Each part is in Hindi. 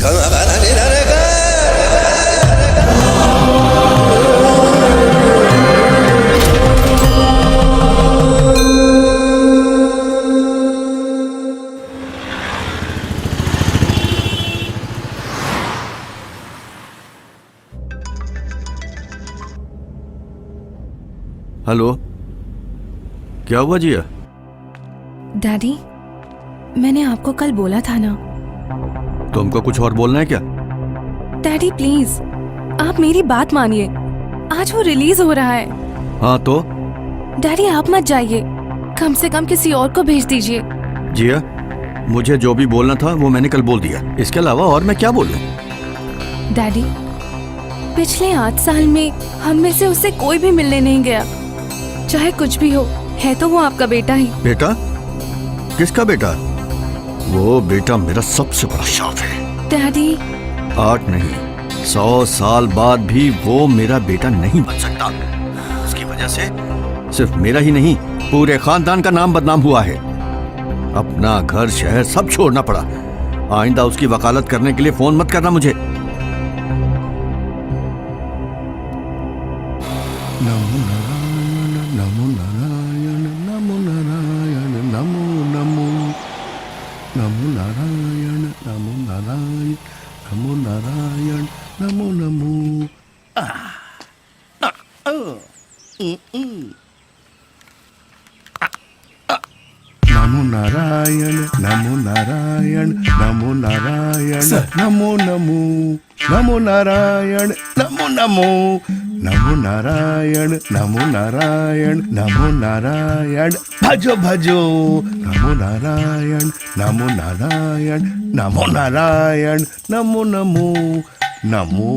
हेलो, क्या हुआ जिया? डैडी, मैंने आपको कल बोला था ना। तुमको कुछ और बोलना है क्या? डैडी प्लीज, आप मेरी बात मानिए। आज वो रिलीज हो रहा है। हाँ तो? डैडी आप मत जाइए, कम से कम किसी और को भेज दीजिए। जिया, मुझे जो भी बोलना था वो मैंने कल बोल दिया। इसके अलावा और मैं क्या बोलूं? डैडी, पिछले 8 साल में हम में से उससे कोई भी मिलने नहीं गया। चाहे कुछ भी हो, है तो वो आपका बेटा ही। बेटा? किसका बेटा? वो बेटा मेरा सबसे बड़ा शौक है। डैडी 8 नहीं, 100 साल बाद भी वो मेरा बेटा नहीं बन सकता। उसकी वजह से सिर्फ मेरा ही नहीं, पूरे खानदान का नाम बदनाम हुआ है। अपना घर शहर सब छोड़ना पड़ा। आइंदा उसकी वकालत करने के लिए फोन मत करना मुझे। नमो नारायण नमो नारायण नमो नमो नमो नारायण नमो नारायण नमो नारायण नमो नमो। नमो नारायण नमो नारायण नमो नारायण नमो नमो नमो नारायण नमो नमो नमो नारायण नमो नारायण नमो नारायण भजो भजो नमो नारायण नमो नारायण नमो नारायण नमो नमो नमो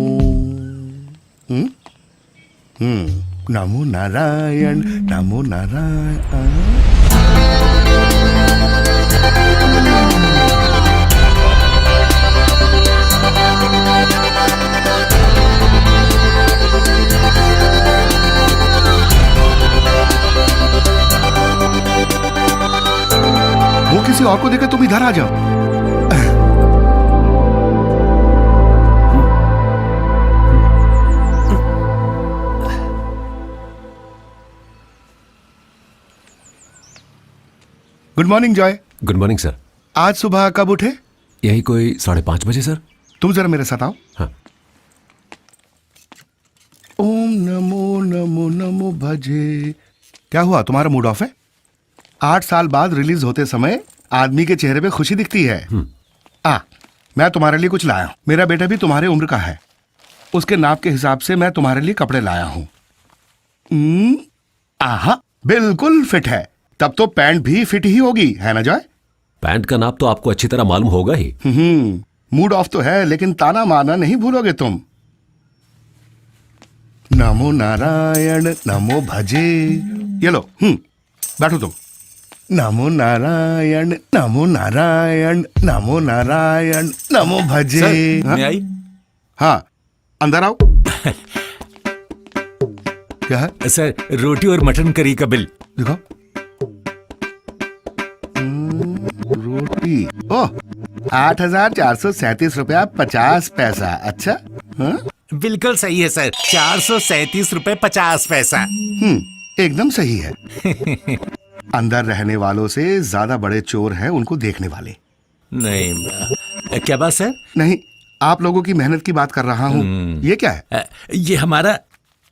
नमो नारायण नमो नारायण। वो किसी और को देकर तुम इधर आ जाओ। Good morning Joy. Good morning sir. आज सुबह कब उठे? यही कोई 5:30 बजे सर। तुम जरा मेरे साथ आओ। हाँ। ओम नमो नमो नमो भजे। क्या हुआ, तुम्हारा मूड ऑफ है? 8 साल बाद रिलीज होते समय आदमी के चेहरे पे खुशी दिखती है। मैं तुम्हारे लिए कुछ लाया हूं। मेरा बेटा भी तुम्हारे उम्र का है। उसके नाप के हिसाब से मैं तुम्हारे लिए कपड़े लाया हूं। आहा, बिल्कुल फिट है। तब तो पैंट भी फिट ही होगी, है ना जॉय? पैंट का नाप तो आपको अच्छी तरह मालूम होगा ही। मूड ऑफ तो है, लेकिन ताना मारना नहीं भूलोगे तुम। नमो नारायण नमो भजे। ये लो, बैठो तुम। नमो नारायण नमो नारायण नमो नारायण नमो भजे। मैं आई? हाँ, अंदर आओ। क्या है? सर, रोटी और मटन करी का बिल। देखो, रोटी। ओह, 8,437 रुपया 50 पैसा। अच्छा, हाँ? बिल्कुल सही है सर, 437 रुपए 50 पैसा। एकदम सही है। अंदर रहने वालों से ज्यादा बड़े चोर हैं उनको देखने वाले। नहीं, क्या बात सर? नहीं, आप लोगों की मेहनत की बात कर रहा हूँ। ये क्या है? ये हमारा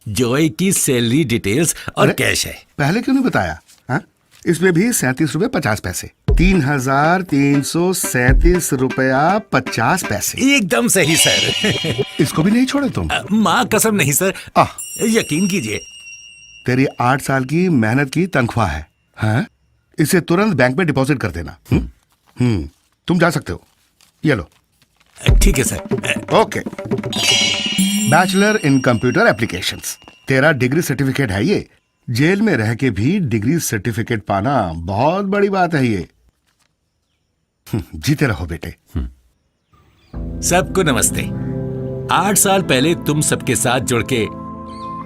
जॉय की सैलरी डिटेल्स और कैश है। पहले क्यों नहीं बताया? हाँ? इसमें भी 37 रुपए 50 पैसे। 3,337 रुपया 50 पैसे। एकदम सही सर। इसको भी नहीं छोड़े तुम? माँ कसम नहीं सर, यकीन कीजिए। तेरी 8 साल की मेहनत की तनख्वाह है। हाँ? इसे तुरंत बैंक में डिपॉजिट कर देना। तुम जा सकते हो। ये लो। ठीक है sir. Okay. Bachelor in computer applications. तेरा डिग्री सर्टिफिकेट है ये। जेल में रह के भी डिग्री सर्टिफिकेट पाना बहुत बड़ी बात है ये। जीते रहो बेटे। सबको नमस्ते। 8 साल पहले तुम सबके साथ जुड़ के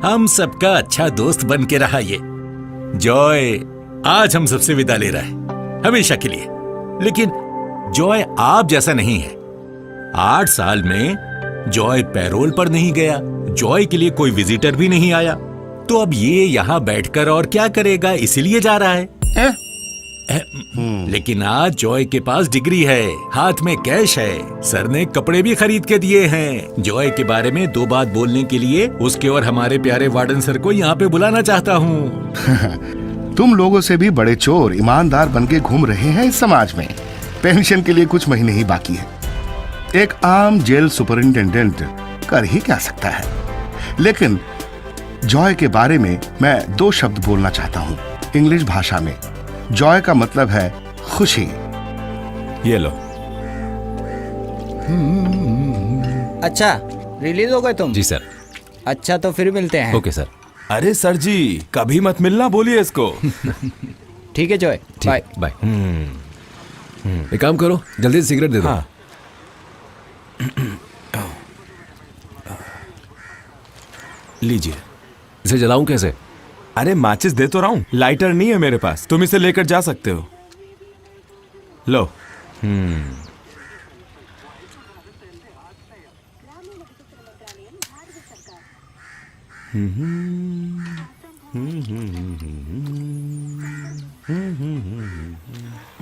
हम सबका अच्छा दोस्त बन के रहा ये जॉय आज हम सबसे विदा ले रहा है, हमेशा के लिए। लेकिन जॉय आप जैसा नहीं है। 8 साल में जॉय पैरोल पर नहीं गया, जॉय के लिए कोई विजिटर भी नहीं आया, तो अब ये यहाँ बैठकर और क्या करेगा, इसीलिए जा रहा है। लेकिन आज जॉय के पास डिग्री है, हाथ में कैश है, सर ने कपड़े भी खरीद के दिए हैं। जॉय के बारे में 2 बात बोलने के लिए उसके और हमारे प्यारे वार्डन सर को यहाँ पे बुलाना चाहता हूँ। तुम लोगों से भी बड़े चोर ईमानदार बन के घूम रहे हैं इस समाज में। पेंशन के लिए कुछ महीने ही बाकी है। एक आम जेल सुपरिंटेंडेंट कर ही क्या सकता है। लेकिन जॉय के बारे में मैं 2 शब्द बोलना चाहता हूँ इंग्लिश भाषा में। जॉय का मतलब है खुशी। ये लो। अच्छा, रिलीज हो गए तुम? जी सर। अच्छा, तो फिर मिलते हैं। Okay sir. अरे सर जी, कभी मत मिलना बोलिए इसको। ठीक है जॉय, बाय। बाय। एक काम करो, जल्दी से सिगरेट दे दो। हाँ। लीजिए। इसे जलाऊं कैसे? अरे माचिस दे तो रहा हूं, लाइटर नहीं है मेरे पास, तुम इसे लेकर जा सकते हो। लो।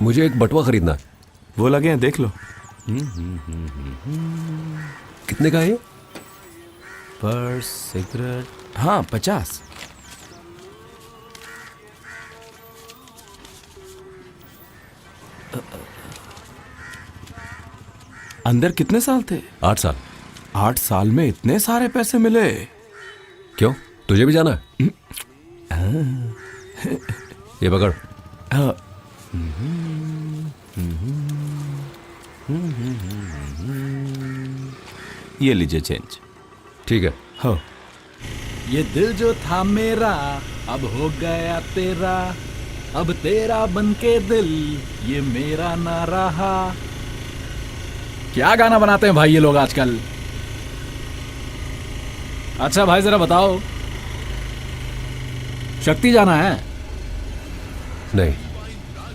मुझे एक बटुआ खरीदना है। वो लगे हैं, देख लो। कितने का है ये? पर्स, सिगरेट, हाँ 50। अंदर कितने साल थे? 8 साल। 8 साल में इतने सारे पैसे मिले? क्यों, तुझे भी जाना है? ये पकड़। हाँ। ये लीजिए चेंज। ठीक है। हाँ। ये दिल जो था मेरा अब हो गया तेरा, अब तेरा बनके दिल ये मेरा ना रहा। क्या गाना बनाते हैं भाई ये लोग आजकल। अच्छा भाई जरा बताओ, शक्ति जाना है? नहीं।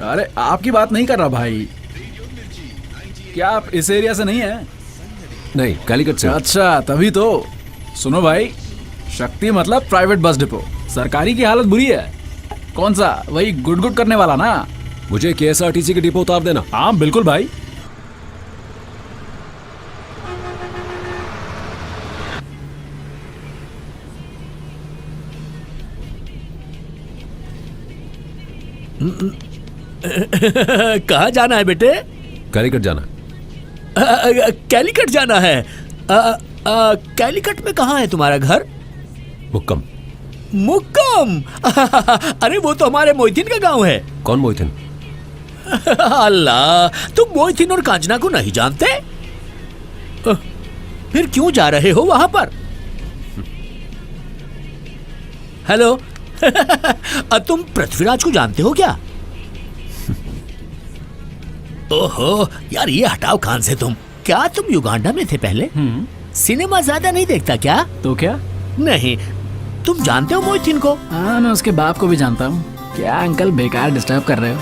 अरे आपकी बात नहीं कर रहा भाई। क्या आप इस एरिया से नहीं है? नहीं, कालीकट से। अच्छा तभी तो। सुनो भाई, शक्ति मतलब प्राइवेट बस डिपो। सरकारी की हालत बुरी है। कौन सा, वही गुड गुड करने वाला ना? मुझे KSRTC के डिपो उतार देना। हाँ बिल्कुल भाई। कहाँ जाना है बेटे? कालीकट जाना। कैलीकट जाना है? कैलीकट में कहाँ है तुम्हारा घर? मुक्कम। मुक्कम? अरे वो तो हमारे मोहितीन का गांव है। कौन मोहिथिन? अल्लाह, तुम मोहितीन और कांचना को नहीं जानते? फिर क्यों जा रहे हो वहां पर? हेलो। तुम पृथ्वीराज को जानते हो क्या? ओहो यार, ये हटाओ कान से तुम। क्या तुम युगांडा में थे पहले? सिनेमा ज्यादा नहीं देखता क्या? तो क्या? नहीं। तुम जानते हो मोहितीन को? हाँ मैं उसके बाप को भी जानता हूँ। क्या अंकल बेकार डिस्टर्ब कर रहे हो?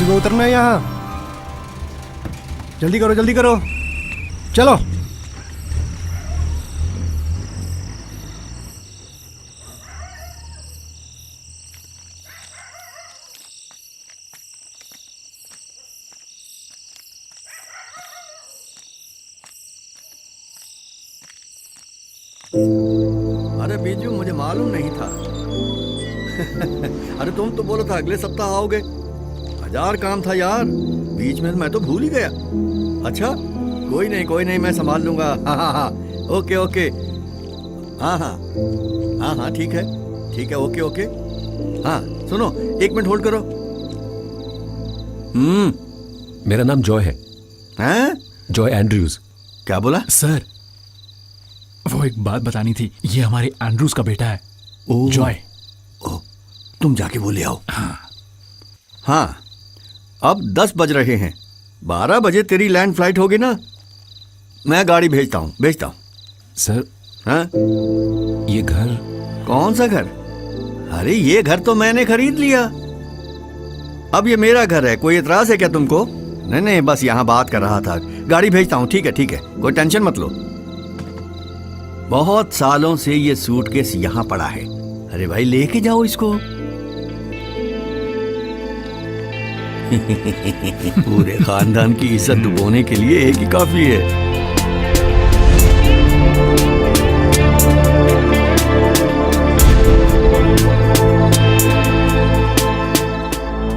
सुबह उतरना है यहाँ। जल्दी करो जल्दी करो, चलो। अरे बीजू, मुझे मालूम नहीं था। अरे तुम तो बोला था अगले सप्ताह आओगे। 1000 काम था यार, बीच में मैं तो भूल ही गया। अच्छा, कोई नहीं, मैं संभाल लूंगा। हाँ, ओके ओके। हाँ, ठीक है, ओके। हाँ सुनो, 1 मिनट होल्ड करो। मेरा नाम जॉय है। हैं? Joy Andrews. क्या बोला? सर, वो एक बात बतानी थी। ये हमारे एंड्रूज का बेटा है, ओह। जॉय। तुम जाके बोले आओ। हाँ, अब 10 बज रहे हैं। 12 बजे तेरी लैंड फ्लाइट होगी ना? मैं गाड़ी भेजता हूँ। सर, हाँ? ये घर। कौन सा घर? अरे ये घर तो मैंने खरीद लिया। अब ये मेरा घर है। कोई एतराज है क्या तुमको? नहीं, बस यहाँ बात कर रहा था। गाड़ी भेजता हूँ, ठीक है, कोई टेंशन मत लो। बहुत सालों से ये सूटकेस यहाँ पड़ा है। अरे भाई, लेके जाओ इसको। पूरे खानदान की इज्जत डुबोने के लिए एक ही काफी है।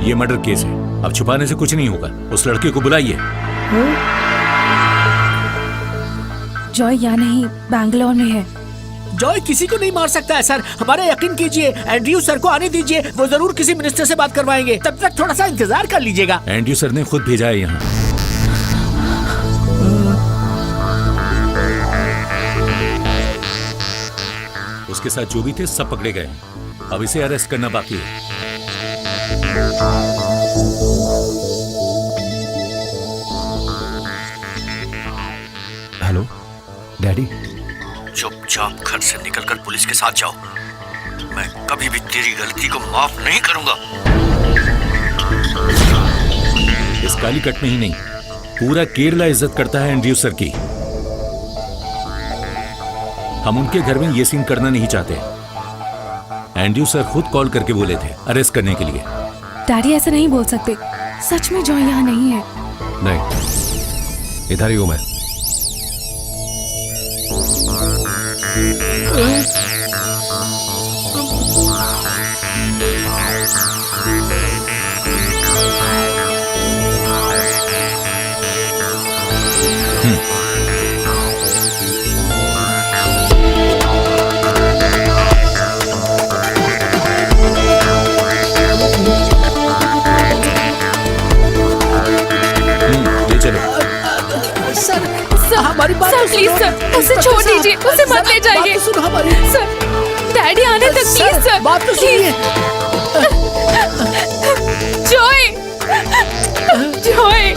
ये मर्डर केस है, अब छुपाने से कुछ नहीं होगा। उस लड़के को बुलाइए। जॉय यहाँ नहीं, बैंगलोर में है। जॉय किसी को नहीं मार सकता है सर, हमारा यकीन कीजिए। एंड्रयू सर को आने दीजिए, वो जरूर किसी मिनिस्टर से बात करवाएंगे। तब तक थोड़ा सा इंतजार कर लीजिएगा। एंड्रयू सर ने खुद भेजा है यहाँ। उसके साथ जो भी थे सब पकड़े गए। अब इसे अरेस्ट करना बाकी है। Hello daddy. चुपचाप घर से निकलकर पुलिस के साथ जाओ। मैं कभी भी तेरी गलती को माफ नहीं करूंगा। इस कालीकट में ही नहीं, पूरा केरला इज्जत करता है एंड्रयू सर की। हम उनके घर में ये सीन करना नहीं चाहते। एंड्रयू सर खुद कॉल करके बोले थे अरेस्ट करने के लिए। डैडी ऐसा नहीं बोल सकते। सच में जॉय यहाँ नहीं है। नहीं, इधर ही हूं मैं। हमारी बात सर प्लीज सर, उसे छोड़ दीजिए, उसे मत ले जाइए। सुनो हमारी। सर, डैडी आने तक प्लीज सर। बात तो सुनिए। जॉय, जॉय,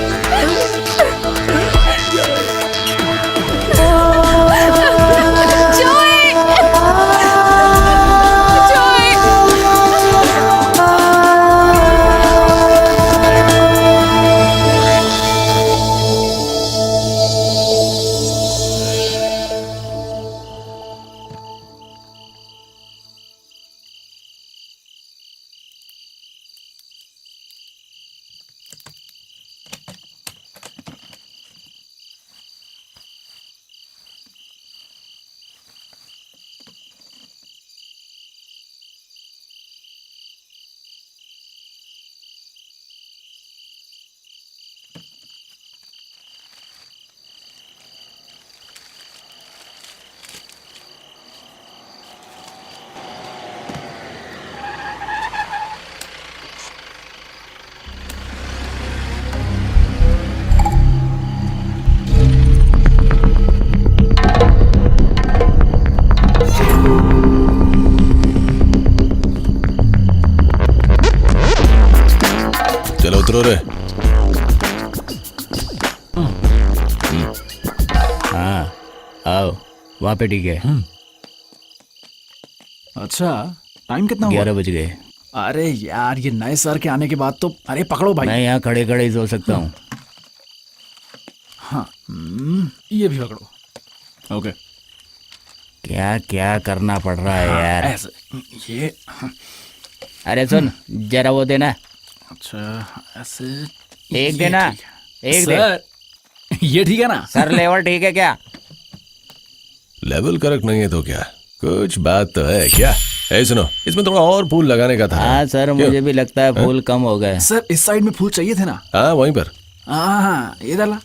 उतरो रे। हाँ आओ, वहाँ पे ठीक है। अच्छा, टाइम कितना हुआ? 11 बज गए। अरे यार, ये नए सर के आने के बाद तो, अरे पकड़ो भाई। मैं यहाँ खड़े खड़े ही सो सकता हूँ। हाँ, ये भी पकड़ो। ओके। क्या क्या करना पड़ रहा है यार। ऐसे, ये, अरे सुन, जरा वो देना। अच्छा ऐसे, एक ये देना, ठीक है। एक दे। सर, ये ठीक है ना? सर लेवल ठीक है क्या? लेवल करेक्ट नहीं है तो क्या, कुछ बात तो है क्या? ए सुनो, इसमें थोड़ा और फूल लगाने का था। हाँ सर, मुझे भी लगता है फूल कम हो गए। सर इस साइड में फूल चाहिए थे ना? हाँ वहीं पर। हाँ, ये डाला।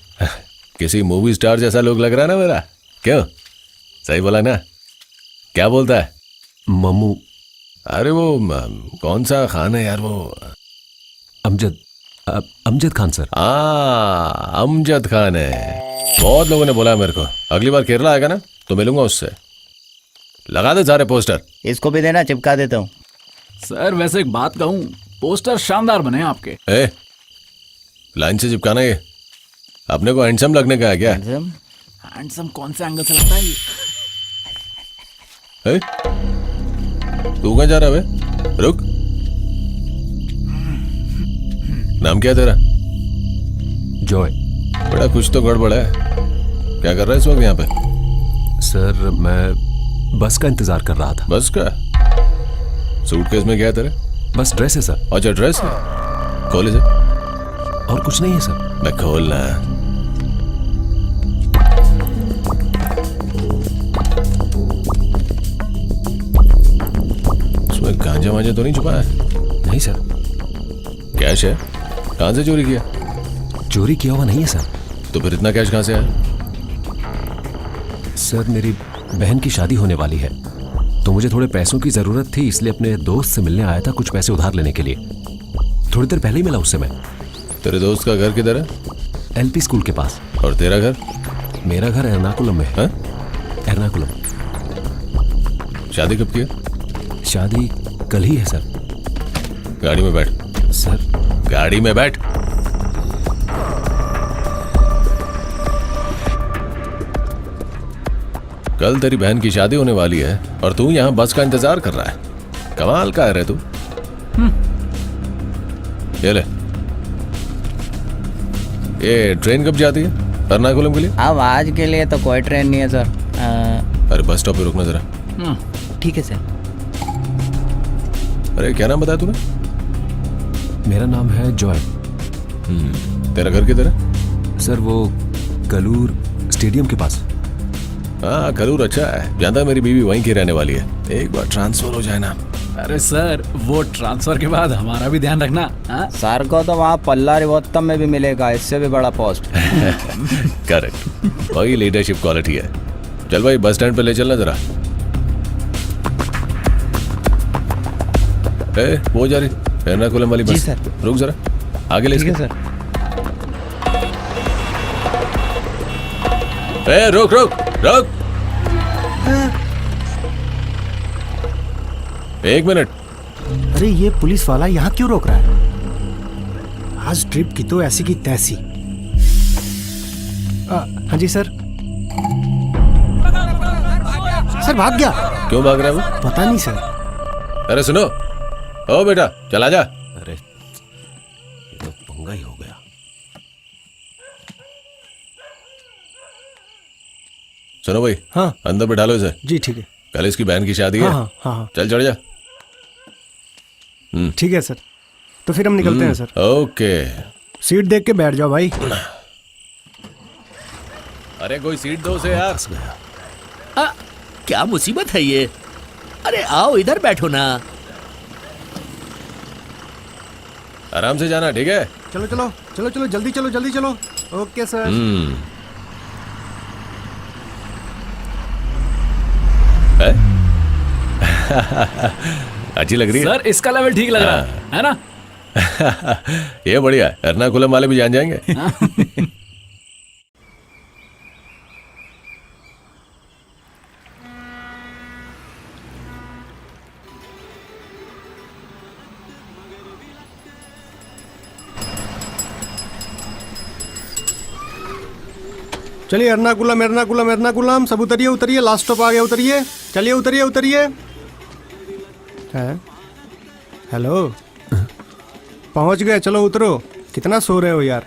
किसी मूवी स्टार जैसा लोग लग रहा है ना मेरा। क्यों, सही बोला ना? क्या बोलता है मम्मू? अरे वो कौन सा खान है यार, वो अमजद खान सर। हाँ, अमजद खान है। बहुत लोगों ने बोला है मेरे को, अगली बार केरला आएगा ना तो मिलूंगा उससे। लगा दे सारे पोस्टर। इसको भी देना, चिपका देता हूँ। सर वैसे एक बात कहूँ, पोस्टर शानदार बने हैं आपके। ए, लाइन से चिपकाना ये। अपने को हैंडसम लगने का है क्या? हैंडसम कौन से एंगल से लगता है ये? ए? तू कहाँ जा रहा है बे? रुक। नाम क्या है तेरा? जॉय। बड़ा कुछ तो गड़बड़ है। क्या कर रहा है इस वक्त यहाँ पे? सर मैं बस का इंतजार कर रहा था। बस का? सूटकेस में क्या है तेरे? बस ड्रेस है सर। अच्छा ड्रेस है, खोले से। और कुछ नहीं है सर। मैं खोलना। उसमें गांजा वांजा तो नहीं छुपा है? नहीं सर। कैश है? कहाँ से चोरी किया? चोरी किया हुआ नहीं है सर। तो फिर इतना कैश कहाँ से आया? सर मेरी बहन की शादी होने वाली है, तो मुझे थोड़े पैसों की जरूरत थी, इसलिए अपने दोस्त से मिलने आया था कुछ पैसे उधार लेने के लिए। थोड़ी देर पहले ही मिला उससे मैं। तेरे दोस्त का घर किधर है? एलपी स्कूल के पास। और तेरा घर? मेरा घर एर्नाकुलम में है। एर्नाकुलम। शादी कब की है? शादी कल ही है सर। गाड़ी में बैठ। सर गाड़ी में बैठ। कल तेरी बहन की शादी होने वाली है और तू यहाँ बस का इंतजार कर रहा है। कमाल का है रे तू। ये ले। ये ट्रेन कब जाती है एर्नाकुलम के लिए? अब आज के लिए तो कोई ट्रेन नहीं है सर। अरे बस स्टॉप पे रुकना जरा। ठीक है सर। अरे क्या नाम बताया तूने? मेरा नाम है जॉय। तेरा घर किधर है? सर वो कलूर स्टेडियम के पास। हाँ करूर अच्छा है, जानता मेरी बीवी वहीं की रहने वाली है। एक बार ट्रांसफर हो जाए ना। अरे सर, वो ट्रांसफर के बाद हमारा भी ध्यान रखना। हाँ? सर को तो वहाँ पल्ला रिवोत्तम में भी मिलेगा, इससे भी बड़ा पोस्ट। करेक्ट, वही लीडरशिप क्वालिटी है। चल भाई बस स्टैंड पे ले चलना जरा। वो जा रही एर्नाकुलम वाली बस। जी सर। रुक जरा, आगे ले इसके। सर। रुक रुक रुक। एक मिनट। अरे ये पुलिस वाला यहाँ क्यों रोक रहा है? आज ट्रिप की तो ऐसी की तैसी। हाँ जी सर। सर भाग गया। क्यों भाग रहा है वो? पता नहीं सर। अरे सुनो, ओ बेटा चला जा। अरे ये तो पंगा ही हो गया। सुनो भाई, हाँ अंदर बैठा लो इसे। जी ठीक है। कल इसकी बहन की शादी है। हाँ हाँ हाँ चल चढ़ जा। ठीक है सर, तो फिर हम निकलते हैं सर। ओके। सीट देख के बैठ जाओ भाई। अरे कोई सीट दो उसे यार। क्या मुसीबत है ये? अरे आओ इधर बैठो ना। आराम से जाना, ठीक है? चलो चलो चलो चलो जल्दी चलो जल्दी चलो। Okay sir. अच्छी लग रही है सर इसका लेवल ठीक लग रहा है ना? ये बढ़िया है, एर्नाकुलम वाले भी जान जाएंगे। चलिए एर्नाकुलम एर्नाकुलम एर्नाकुलम, सब उतरिए उतरिए, लास्ट स्टॉप आ गया, उतरिए। चलिए उतरिए उतरिए। है हेलो, पहुंच गए, चलो उतरो। कितना सो रहे हो यार?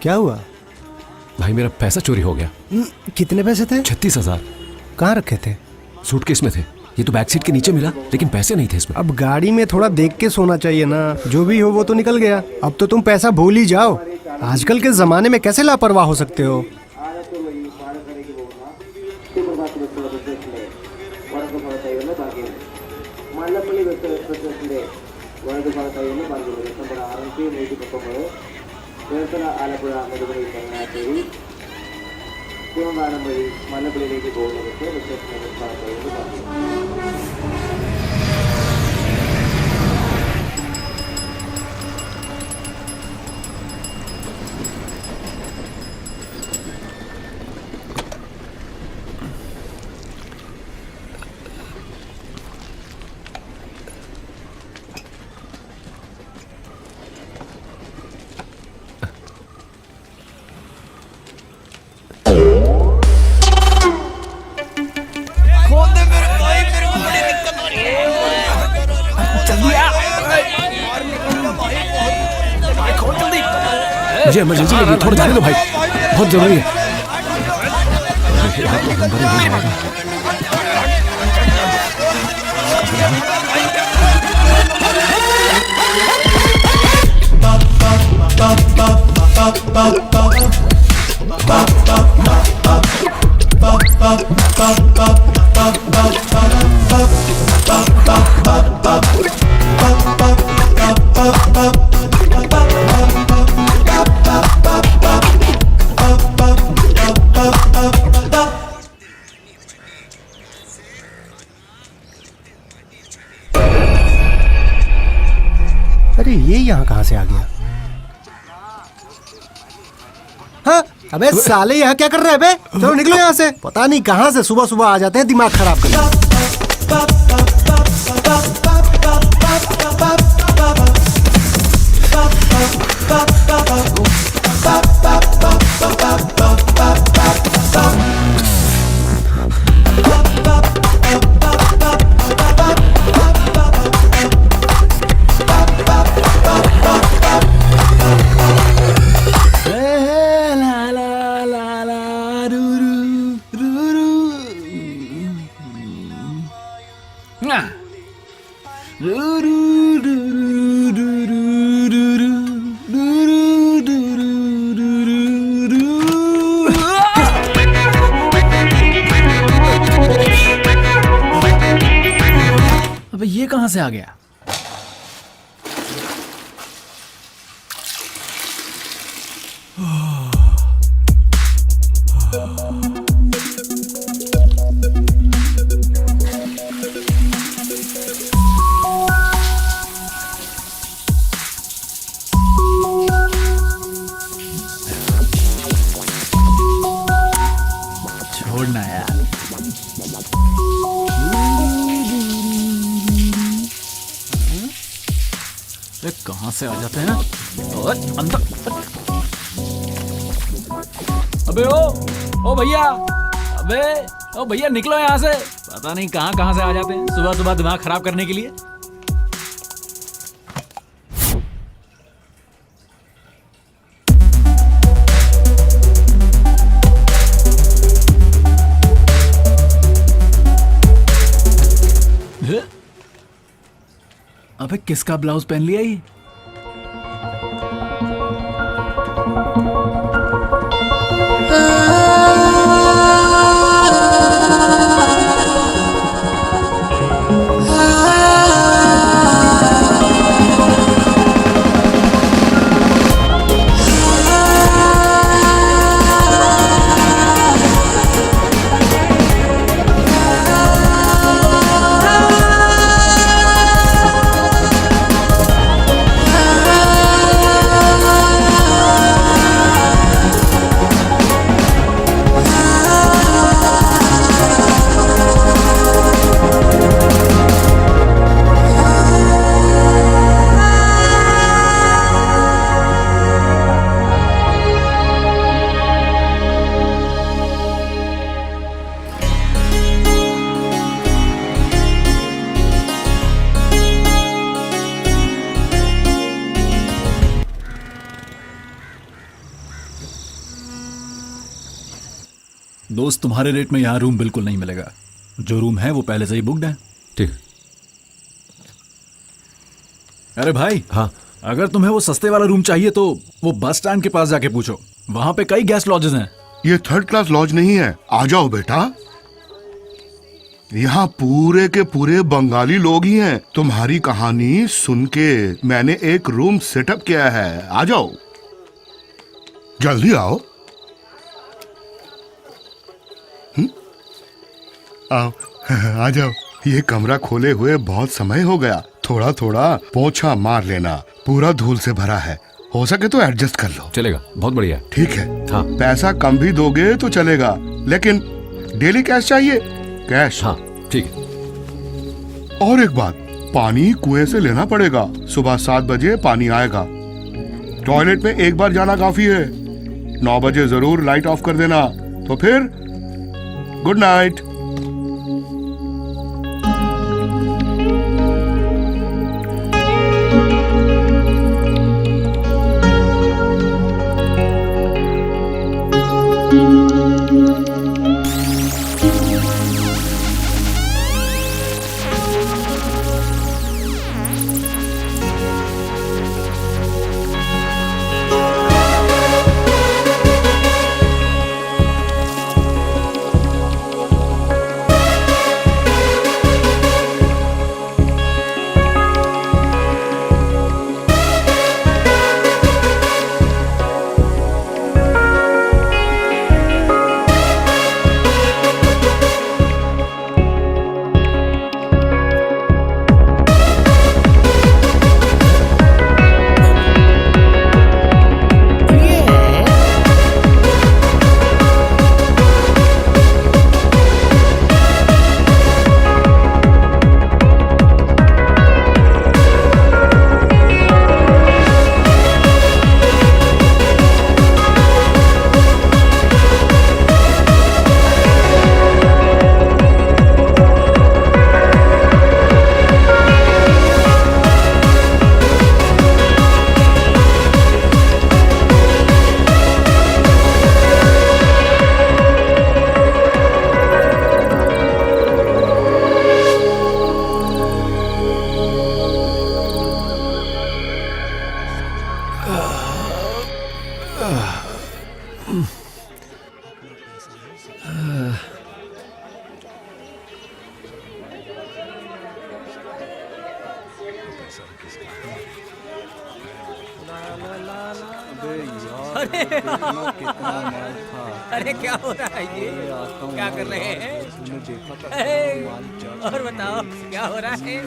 क्या हुआ? भाई मेरा पैसा चोरी हो गया। कितने पैसे थे? 36,000। कहाँ रखे थे? सूटकेस में थे। ये तो बैक सीट के नीचे मिला, लेकिन पैसे नहीं थे इसमें। अब गाड़ी में थोड़ा देख के सोना चाहिए ना। जो भी हो वो तो निकल गया। अब तो तुम पैसा भूल ही जाओ। आजकल के जमाने में कैसे लापरवाह हो सकते हो? मुझे इमरजेंसी लगी, थोड़ा जाने दो भाई, बहुत जरूरी है। अरे ये यहाँ कहाँ से आ गया? हाँ, अबे साले यहाँ क्या कर रहे हैं बे? चलो निकलो यहाँ से। पता नहीं कहाँ से सुबह सुबह आ जाते हैं दिमाग खराब करने। अबे ये कहां से आ गया? छोड़ना यार। कहां से आ जाते हैं? अंदर। अबे ओ भैया, अबे ओ भैया निकलो यहाँ से। पता नहीं कहां से आ जाते हैं सुबह सुबह दिमाग खराब करने के लिए। अबे किसका ब्लाउज पहन लिया ये? दोस्त, तुम्हारे रेट में यहाँ रूम बिल्कुल नहीं मिलेगा। जो रूम है वो पहले से ही बुकड है। ठीक। अरे भाई, हाँ, अगर तुम्हें वो सस्ते वाला रूम चाहिए तो वो बस स्टैंड के पास जाके पूछो, वहां पे कई गेस्ट लॉजेस हैं। ये 3rd क्लास लॉज नहीं है, आ जाओ बेटा। यहाँ पूरे के पूरे बंगाली लोग ही हैं। तुम्हारी कहानी सुन के मैंने एक रूम सेटअप किया है। आ जाओ, जल्दी आओ। आओ, आ जाओ। ये कमरा खोले हुए बहुत समय हो गया। थोड़ा थोड़ा पोछा मार लेना, पूरा धूल से भरा है। हो सके तो एडजस्ट कर लो। चलेगा, बहुत बढ़िया। ठीक है। हाँ। पैसा कम भी दोगे तो चलेगा, लेकिन डेली कैश चाहिए। कैश। हाँ, ठीक है। और एक बात, पानी कुएं से लेना पड़ेगा। सुबह 7 बजे पानी आएगा। टॉयलेट में एक बार जाना काफी है। 9 बजे जरूर लाइट ऑफ कर देना। तो फिर गुड नाइट। अरे क्या हो रहा है ये? क्या कर रहे हैं? और बताओ क्या हो रहा है?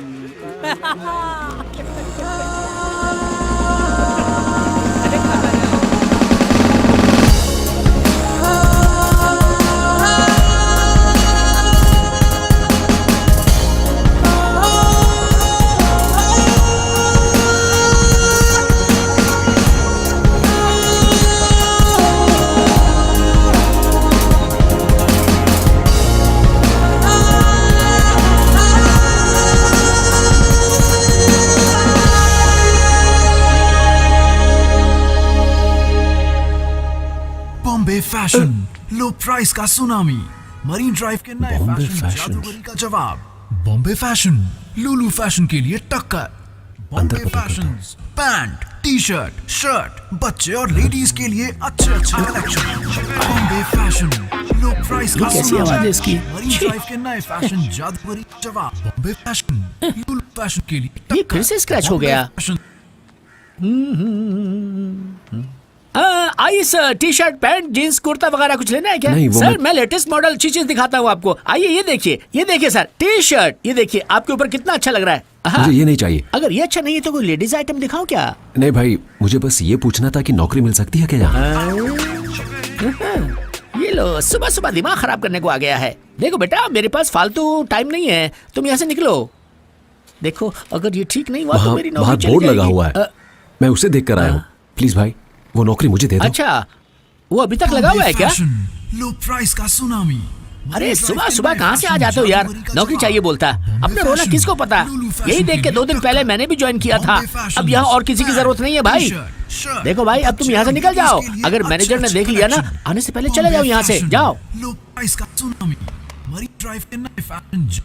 फैशन, लो प्राइस का सुनामी, मरीन ड्राइव के नए फैशन जादूगरी का जवाब। बॉम्बे फैशन, लुलु फैशन के लिए टक्कर। अंदर बॉम्बे पता करता हूँ। Fashions, pant, T shirt, shirt, बच्चे और लेडीज के लिए अच्छे अच्छे कलेक्शन। बॉम्बे फैशन, लो प्राइस का कैसी आवाज है इसकी? मरीन ड्राइव के नए फैशन जादूगरी जवाब। बॉम्बे फैशन, लो फैशन के लिए ये फिर से स्क्रैच हो गया। फैशन। आइए sir, T shirt, pant, jeans, kurta वगैरह कुछ लेना है क्या? नहीं, वो सर मैं लेटेस्ट मॉडल अच्छी चीज दिखाता हूँ आपको। आइए ये देखिए सर, टी शर्ट, ये देखिए आपके ऊपर कितना अच्छा लग रहा है। हाँ, मुझे ये नहीं चाहिए। अगर ये अच्छा नहीं है तो कोई लेडीज आइटम दिखाओ क्या? नहीं भाई, मुझे बस ये पूछना था कि नौकरी मिल सकती है क्या यहाँ? ये लो, सुबह सुबह दिमाग खराब करने को आ गया है। देखो बेटा, मेरे पास फालतू टाइम नहीं है, तुम यहाँ से निकलो। देखो, अगर ये ठीक नहीं हुआ तो वहाँ मेरी नौकरी वहाँ चली बोर्ड लगा जाएगी। हुआ है, मैं उसे देख कर आया हूँ। प्लीज भाई, वो नौकरी मुझे दे दो। अच्छा, वो अभी तक लगा हुआ है क्या? फैशन, लो प्राइस का सुनामी। अरे सुबह सुबह कहाँ से आ जाते हो यार? नौकरी चाहिए बोलता है, अपना रोना किसको पता? यही देख के 2 दिन पहले मैंने भी ज्वाइन किया था। अब यहाँ और किसी की जरूरत नहीं है भाई। देखो भाई, अब तुम यहाँ से निकल जाओ। अगर मैनेजर ने देख लिया ना, आने से पहले चले जाओ यहाँ से, जाओ। लो प्राइस का सुनामी, मरीन ड्राइव के नए फैशन।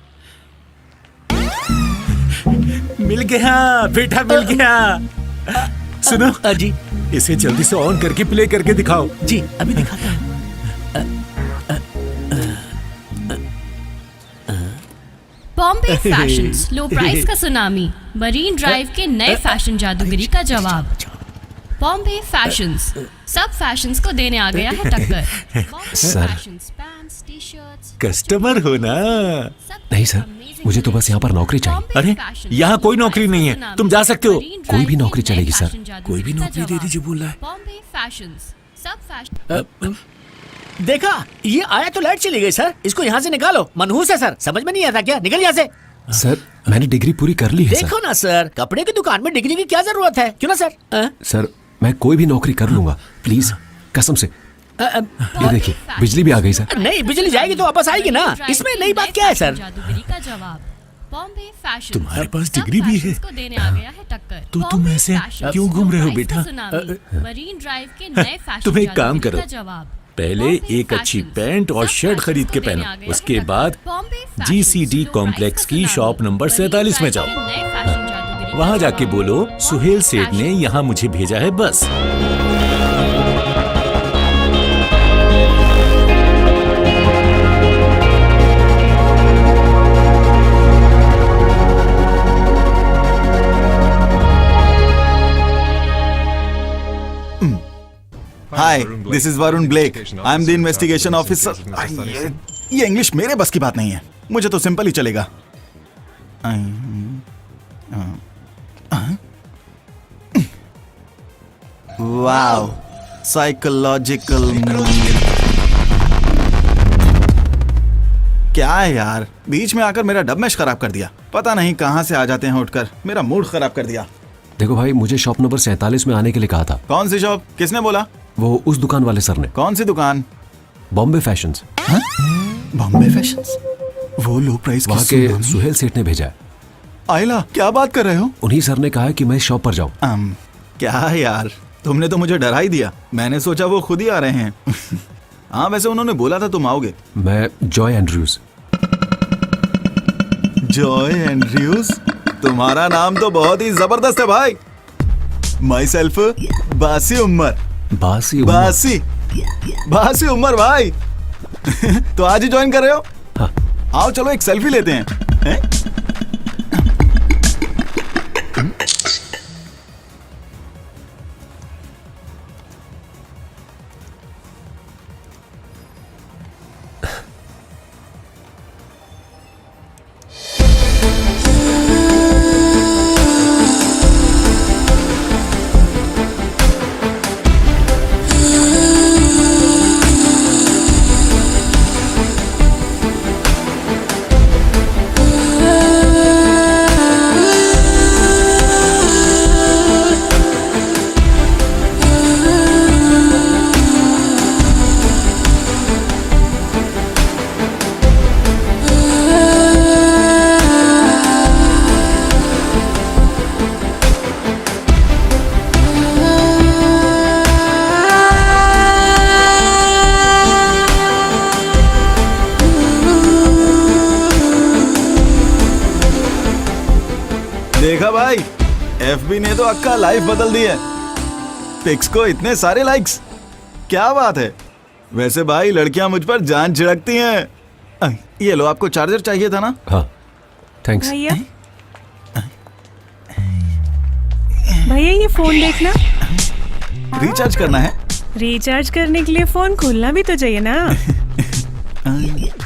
मिल गया बेटा, मिल गया। सुनो जी इसे जल्दी से ऑन करके प्ले करके दिखाओ। जी, अभी दिखाता हूँ। बॉम्बे फैशंस, लो प्राइस का सुनामी, मरीन ड्राइव के नए फैशन जादूगरी का जवाब। बॉम्बे फैशंस, सब फैशंस को देने आ गया है टक्कर। Bombay sir. Fashions, pants, t shirts, customer हो ना? नहीं सर, मुझे तो बस यहाँ पर नौकरी चाहिए। अरे यहाँ कोई नौकरी नहीं है, तुम जा सकते हो। कोई भी नौकरी चलेगी सर। कोई भी नौकरी दे दीजिए बोल रहा है। बॉम्बे फैशंस, सब फैशन। देखा, ये आया तो लाइट चली गई सर। इसको यहाँ से निकालो, मनहूस है सर। समझ में नहीं आता क्या? निकल यहाँ से। सर, मैंने डिग्री पूरी कर ली है देखो ना सर, कपड़े की दुकान में डिग्री की क्या जरूरत है? क्यों ना सर? सर, मैं कोई भी नौकरी कर लूंगा, प्लीज कसम से। ये देखिए, बिजली भी आ गई सर। नहीं, बिजली जाएगी तो वापस आएगी ना। इसमें नई बात क्या है सर? जादूगरी का जवाब। बॉम्बे फैशन, तुम्हारे पास डिग्री भी है? को देने आ गया है टक्कर। तो तुम बॉम्बे ऐसे फैशंस, क्यों घूम रहे हो लो प्राइस का बेटा? सुनामी, मरीन ड्राइव के नए फैशन तुम एक काम जादूगरी करो, का जवाब। पहले बॉम्बे एक अच्छी फैशंस, पैंट और सब शर्ट खरीद के फैशंस को देने पहनो। आ गया है उसके टक्कर। बाद बॉम्बे फैशंस, GCD लो कॉम्प्लेक्स प्राइस की का शॉप सुनामी, नंबर मरीन 47 में ड्राइव जाओ। के नए फैशन जादूगरी का वहां जाके जवाब। बोलो सुहेल सेठ ने यहाँ मुझे भेजा है बस। Hi, this is Varun Blake. I am the investigation officer. ये इंग्लिश मेरे बस की बात नहीं है, मुझे तो सिंपल ही चलेगा। Wow, psychological. क्या है यार, बीच में आकर मेरा डबमेश खराब कर दिया। पता नहीं कहाँ से आ जाते हैं उठकर, मेरा मूड खराब कर दिया। देखो भाई, मुझे शॉप नंबर 47 में आने के लिए कहा था। कौन सी शॉप? किसने बोला? वो उस दुकान वाले सर ने। कौन सी दुकान? बॉम्बे फैशंस। बॉम्बे फैशंस? वो लो प्राइस वहाँ के सुहेल सेठ ने भेजा है। आइला, क्या बात कर रहे हो? उन्हीं सर ने कहा है कि मैं शॉप पर जाऊँ। क्या यार, तुमने तो मुझे डरा ही दिया। मैंने सोचा वो खुद ही आ रहे हैं। हाँ, वैसे उन्होंने बोला था तुम आओगे। मैं जॉय एंड्रयूज। Joy Andrews? तुम्हारा नाम तो बहुत ही जबरदस्त है भाई। माई सेल्फ बासी उमर। बासी बासी उमर भाई। तो आज ही ज्वाइन कर रहे हो? हाँ। आओ चलो एक सेल्फी लेते हैं। एफबी ने तो अक्का लाइफ बदल दी है। पिक्स को इतने सारे लाइक्स, क्या बात है। वैसे भाई लड़कियां मुझ पर जान छिड़कती हैं। ये लो, आपको चार्जर चाहिए था ना? हाँ थैंक्स। भैया भैया ये फोन देखना। रिचार्ज करना है? रिचार्ज करने के लिए फोन खोलना भी तो चाहिए ना।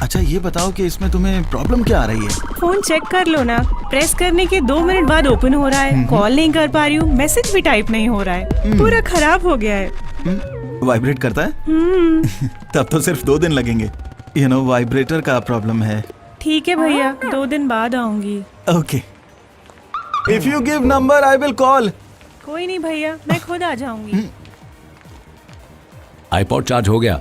अच्छा ये बताओ कि इसमें तुम्हें प्रॉब्लम क्या आ रही है? फोन चेक कर लो ना, प्रेस करने के 2 मिनट बाद ओपन हो रहा है, कॉल नहीं कर पा रही हूँ, मैसेज भी टाइप नहीं हो रहा है, पूरा खराब हो गया है। वाइब्रेट करता है? तब तो सिर्फ 2 दिन लगेंगे। वाइब्रेटर का प्रॉब्लम है। ठीक है भैया, 2 दिन बाद आऊंगी। Okay, if you give number I will call. कोई नहीं भैया, मैं खुद आ जाऊंगी। आईपॉड चार्ज हो गया?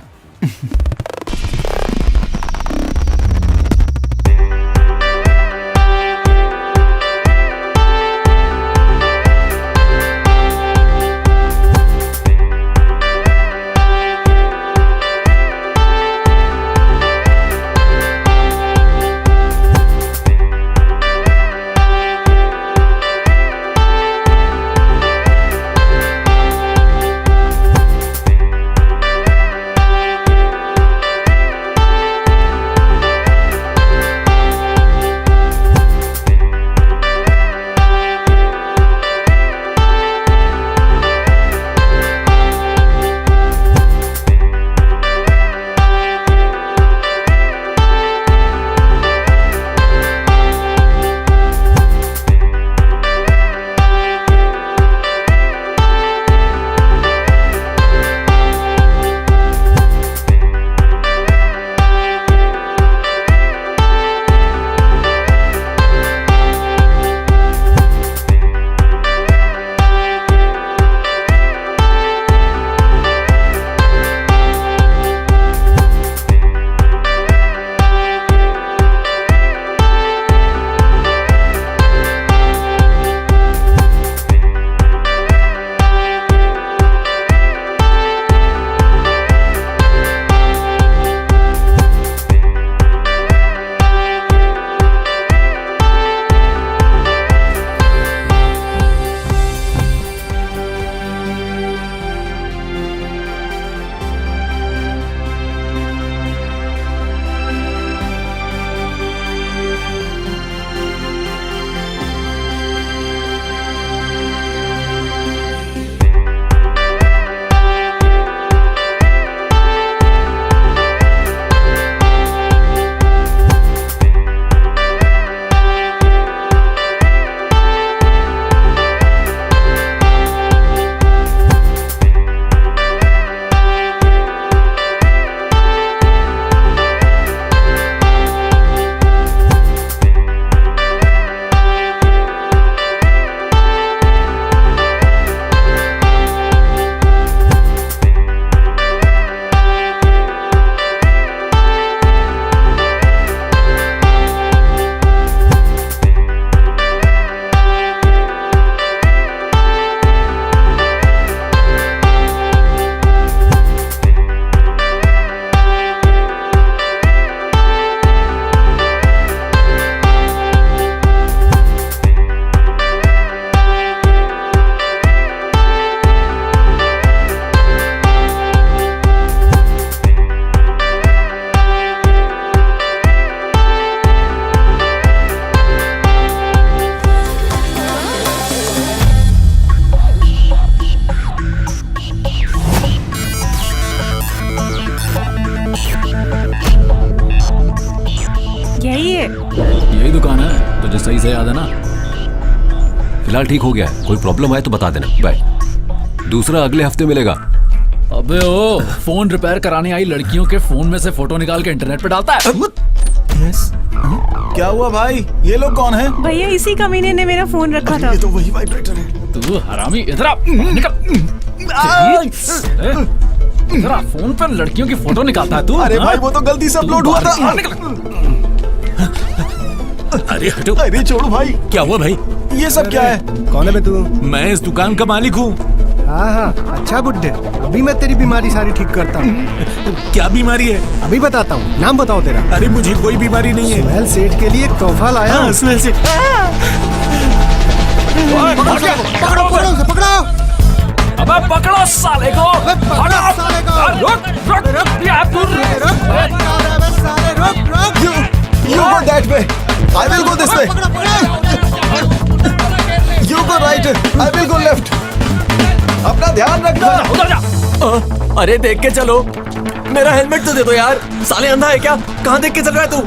यही दुकान है, तुझे सही से याद है ना? फिलहाल ठीक हो गया है, कोई प्रॉब्लम आए तो बता देना। बाय। दूसरा अगले हफ्ते मिलेगा। अबे ओ, फोन रिपेयर कराने आई लड़कियों के फोन में से फोटो निकाल के इंटरनेट पे डालता है। क्या हुआ भाई? ये लोग कौन है? भैया इसी कमीने ने मेरा फोन रखा था। ये तो वही वाइब्रेटर है। तू हरामी, इधर आ, निकल। इधर आ, फोन पर लड़कियों की फोटो निकालता है तू? अरे भाई वो तो गलती से अपलोड हुआ था। अरे हटो। अरे छोड़ो भाई। क्या हुआ भाई? ये सब क्या है? कौन है बे तू? मैं इस दुकान का मालिक हूँ। हाँ हाँ, अच्छा बुड्ढे, अभी मैं तेरी बीमारी सारी ठीक करता हूँ। क्या बीमारी है? अभी बताता हूँ, नाम बताओ तेरा। अरे मुझे कोई बीमारी नहीं है। सुहेल सेठ के लिए एक तोहफा लाया हूँ। सुहेल सेठ। पकड़ो उसे, पकड़ो। अबे पकड़ो साले को। पकड़ो साले को। रुक यार तू। You go that way. I will go this way. You go right. I will go left. अपना ध्यान रखना। उधर जा। अरे देख के चलो, मेरा हेलमेट तो दे दो यार। साले अंधा है क्या? कहाँ देख के चल रहा है तू?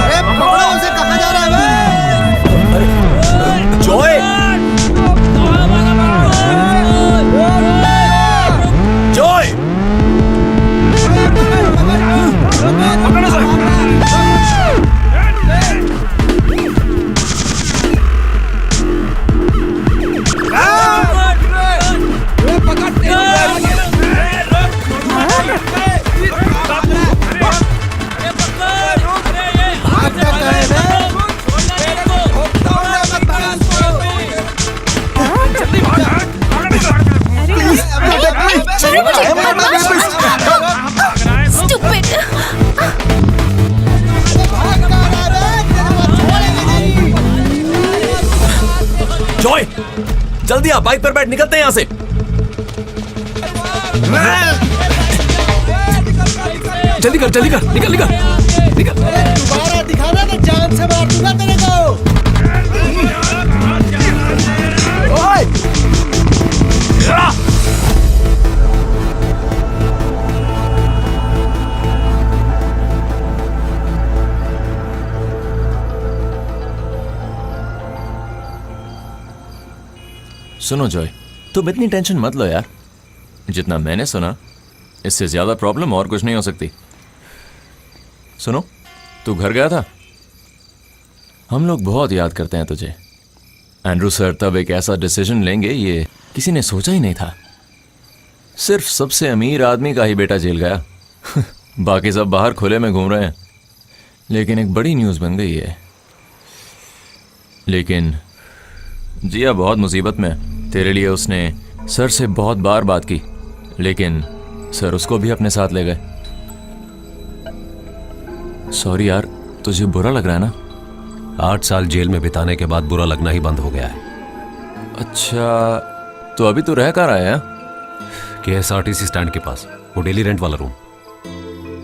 अरे पकड़ो उसे, कहाँ जा रहा है बे? जॉय! जॉय! जॉय! जल्दी आ, बाइक पर बैठ, निकलते हैं यहाँ से। जल्दी कर, जल्दी कर, निकल निकल निकल। दोबारा दिखाना तो जान से मार दूंगा तेरे को। सुनो जॉय, तुम इतनी टेंशन मत लो यार। जितना मैंने सुना, इससे ज्यादा प्रॉब्लम और कुछ नहीं हो सकती। सुनो, तू घर गया था? हम लोग बहुत याद करते हैं तुझे। एंड्रू सर तब एक ऐसा डिसीजन लेंगे, ये किसी ने सोचा ही नहीं था। सिर्फ सबसे अमीर आदमी का ही बेटा जेल गया। बाकी सब बाहर खुले में घूम रहे हैं। लेकिन एक बड़ी न्यूज़ बन गई है। लेकिन जिया बहुत मुसीबत में है। तेरे लिए उसने सर से बहुत बार बात की, लेकिन सर उसको भी अपने साथ ले गए। सॉरी यार, तुझे बुरा लग रहा है ना? 8 साल जेल में बिताने के बाद बुरा लगना ही बंद हो गया है। अच्छा, तो अभी तू रह कहाँ रहा है? KSRTC स्टैंड के पास, वो डेली रेंट वाला रूम।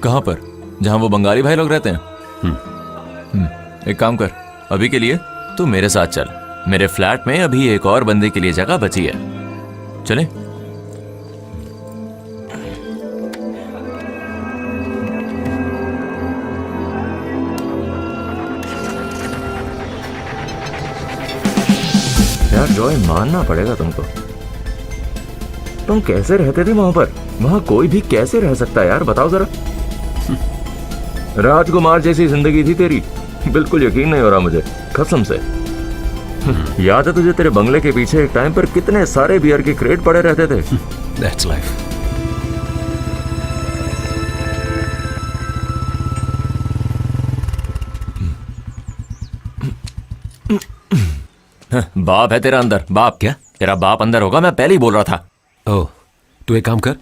कहाँ पर? जहाँ वो बंगाली भाई लोग रहते हैं? एक काम कर, अभी के लिए तू मेरे साथ चल। मेरे फ्लैट में अभी एक और बंदे के लिए जगह बची है। चले? यार जॉय, मानना पड़ेगा तुमको। तुम कैसे रहते थे वहां पर? वहां कोई भी कैसे रह सकता है यार, बताओ जरा। राजकुमार जैसी जिंदगी थी तेरी। बिल्कुल यकीन नहीं हो रहा मुझे, कसम से। याद है तुझे तेरे बंगले के पीछे एक टाइम पर कितने सारे बियर के क्रेट पड़े रहते थे? That's life. बाप है तेरा अंदर, बाप। क्या? तेरा बाप अंदर होगा, मैं पहले ही बोल रहा था। ओह, तू एक काम कर,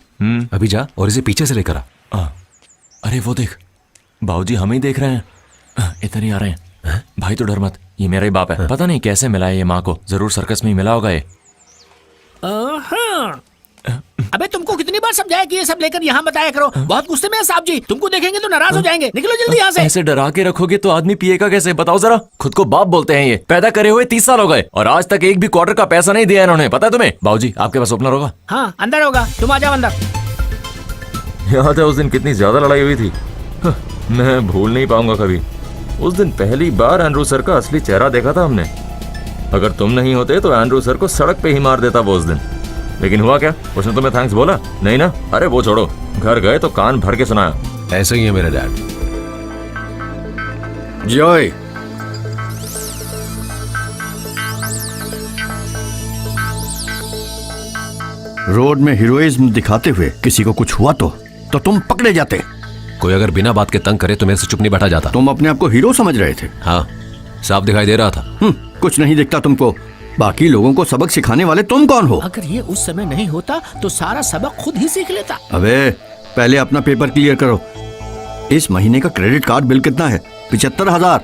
अभी जा और इसे पीछे से लेकर आ। अरे वो देख, बाबूजी हमें ही देख रहे हैं। इधर ही आ रहे हैं। भाई तो डर मत, ये मेरा ही बाप है। पता नहीं कैसे मिला है ये माँ को, जरूर सर्कस में ही मिला होगा ये। अबे तुमको कितनी बार समझाया कि ये सब लेकर यहाँ बताया करो। बहुत गुस्से में है साहब जी, तुमको देखेंगे तो नाराज हो जाएंगे। निकलो जल्दी यहाँ से। ऐसे डरा के रखोगे तो आदमी पिएगा कैसे, बताओ जरा। खुद को बाप बोलते हैं, ये पैदा करे हुए 30 साल हो गए और आज तक एक भी क्वार्टर का पैसा नहीं दिया इन्होंने। पता है तुम्हें? बाबूजी आपके पास ओपनर होगा? हाँ अंदर होगा, तुम आ जाओ अंदर। याद है उस दिन कितनी ज्यादा लड़ाई हुई थी? मैं भूल नहीं पाऊंगा कभी। उस दिन पहली बार एंड्रू सर का असली चेहरा देखा था हमने। अगर तुम नहीं होते तो एंड्रू सर को सड़क पे ही मार देता वो उस दिन। लेकिन हुआ क्या? उसने तुम्हें थैंक्स बोला? नहीं ना? अरे वो छोड़ो, घर गए तो कान भर के सुनाया। ऐसे ही है मेरे डैड। जॉय, रोड में हीरोइज्म दिखाते हुए किसी को कुछ हुआ तो तुम पकड़े जाते। कोई अगर बिना बात के तंग करे तो मेरे से चुप नहीं बैठा जाता। तुम अपने आप को हीरो समझ रहे थे? हाँ, साफ दिखाई दे रहा था। कुछ नहीं दिखता तुमको। बाकी लोगों को सबक सिखाने वाले तुम कौन हो? अगर ये उस समय नहीं होता तो सारा सबक खुद ही सीख लेता। अबे पहले अपना पेपर क्लियर करो। इस महीने का क्रेडिट कार्ड बिल कितना है? 75,000।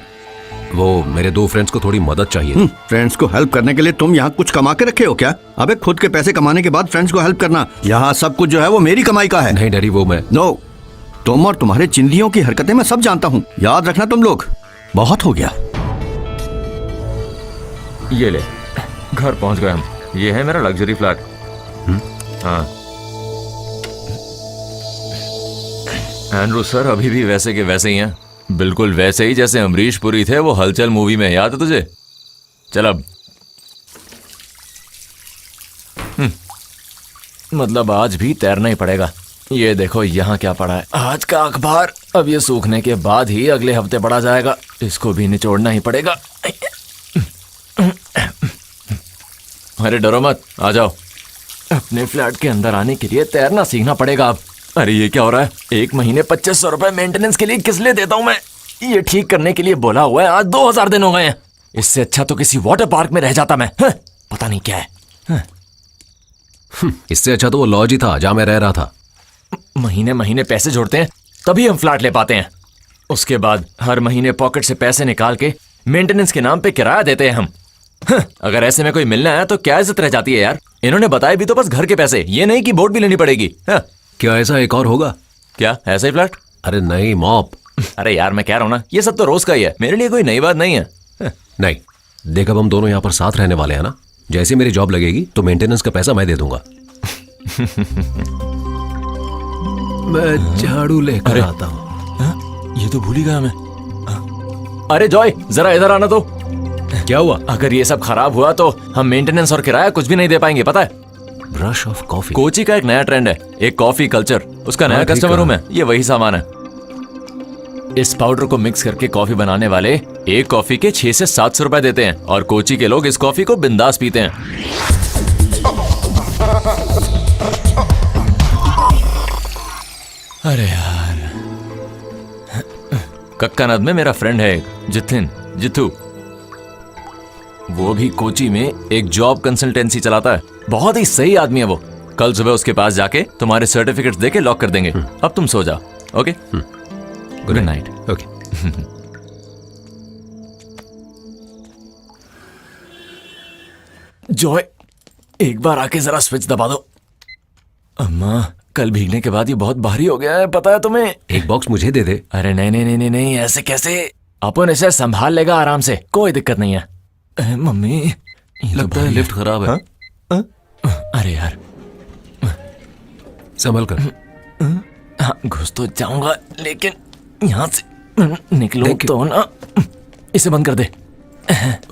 वो मेरे 2 फ्रेंड्स को थोड़ी मदद चाहिए। फ्रेंड्स को हेल्प करने के लिए तुम यहाँ कुछ कमा के रखे हो क्या? अबे खुद के पैसे कमाने के बाद फ्रेंड्स को हेल्प करना, यहाँ सब कुछ जो है वो मेरी कमाई का है। नहीं डैडी, वो मैं नो, तुम और तुम्हारे चिंदियों की हरकतें मैं सब जानता हूँ, याद रखना तुम लोग। बहुत हो गया। ये ले, घर पहुंच गए हम। ये है मेरा लग्जरी फ्लैट। हाँ, एंड्रू सर अभी भी वैसे के वैसे ही हैं, बिल्कुल वैसे ही जैसे अमरीश पुरी थे वो हलचल मूवी में, याद है तुझे? चल अब मतलब आज भी तैरना ही पड़ेगा। ये देखो यहाँ क्या पड़ा है, आज का अखबार। अब ये सूखने के बाद ही अगले हफ्ते पड़ा जाएगा, इसको भी निचोड़ना ही पड़ेगा। अरे डरो मत, आ जाओ। अपने फ्लैट के अंदर आने के लिए तैरना सीखना पड़ेगा अब। अरे ये क्या हो रहा है? 1 महीने 2500 रुपए मेंटेनेंस के लिए किस लिए देता हूँ मैं? ये ठीक करने के लिए बोला हुआ है, आज 2000 दिन हो गए हैं। इससे अच्छा तो किसी वाटर पार्क में रह जाता मैं। पता नहीं क्या है। इससे अच्छा तो वो लॉज ही था जहां मैं रह रहा था। महीने महीने पैसे जोड़ते हैं तभी हम फ्लैट ले पाते हैं। उसके बाद हर महीने पॉकेट से पैसे निकाल के मेंटेनेंस के नाम पे किराया देते हैं हम। अगर ऐसे में कोई मिलना है तो क्या इज्जत रह जाती है यार? इन्होंने बताया भी तो बस घर के पैसे, ये नहीं कि बोर्ड भी लेनी पड़ेगी। क्या ऐसा एक और होगा? क्या ऐसा ही फ्लैट? अरे नहीं मॉप। अरे यार मैं कह रहा हूँ ना, ये सब तो रोज का ही है, मेरे लिए कोई नई बात नहीं है। नहीं देख, अब हम दोनों यहाँ पर साथ रहने वाले हैं ना। जैसे मेरी जॉब लगेगी तो मेंटेनेंस का पैसा मैं दे दूंगा। मैं झाड़ू लेकर आता हूँ। ये तो भूल ही गया मैं। अरे जॉय जरा इधर आना तो। क्या हुआ? अगर ये सब खराब हुआ तो हम मेंटेनेंस और किराया कुछ भी नहीं दे पाएंगे, पता है? ब्रश ऑफ कॉफी कोची का एक नया ट्रेंड है, एक कॉफी कल्चर। उसका नया कस्टमर हूं मैं, ये वही सामान है। इस पाउडर को मिक्स करके कॉफी बनाने वाले एक कॉफी के 600 से 700 रुपए देते हैं और कोची के लोग इस कॉफी को बिंदास पीते हैं। अरे यार, कक्कानद में मेरा फ्रेंड है एक जिथू। वो भी कोची में एक जॉब कंसल्टेंसी चलाता है, बहुत ही सही आदमी है वो। कल सुबह उसके पास जाके तुम्हारे सर्टिफिकेट्स देके लॉक कर देंगे। अब तुम सो जाओ, okay? Good night. Okay. Joy एक बार आके जरा स्विच दबा दो। अम्मा कल भीगने के बाद ये बहुत भारी हो गया है, पता है तुम्हें? एक बॉक्स मुझे दे दे। अरे नहीं, ऐसे कैसे? अपन इसे संभाल लेगा आराम से, कोई दिक्कत नहीं है। मम्मी लगता है लिफ्ट खराब है। अरे यार संभल कर। हाँ घुस तो जाऊंगा लेकिन यहाँ से निकलो तो ना। इसे बंद कर दे।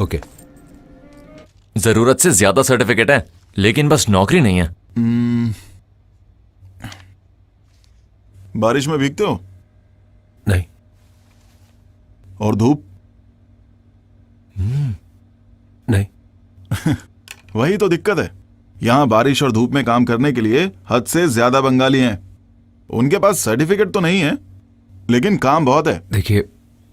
ओके। जरूरत से ज्यादा सर्टिफिकेट है लेकिन बस नौकरी नहीं है। बारिश में भीगते हो? नहीं। और धूप? नहीं। वही तो दिक्कत है, यहाँ बारिश और धूप में काम करने के लिए हद से ज्यादा बंगाली हैं। उनके पास सर्टिफिकेट तो नहीं है लेकिन काम बहुत है। देखिए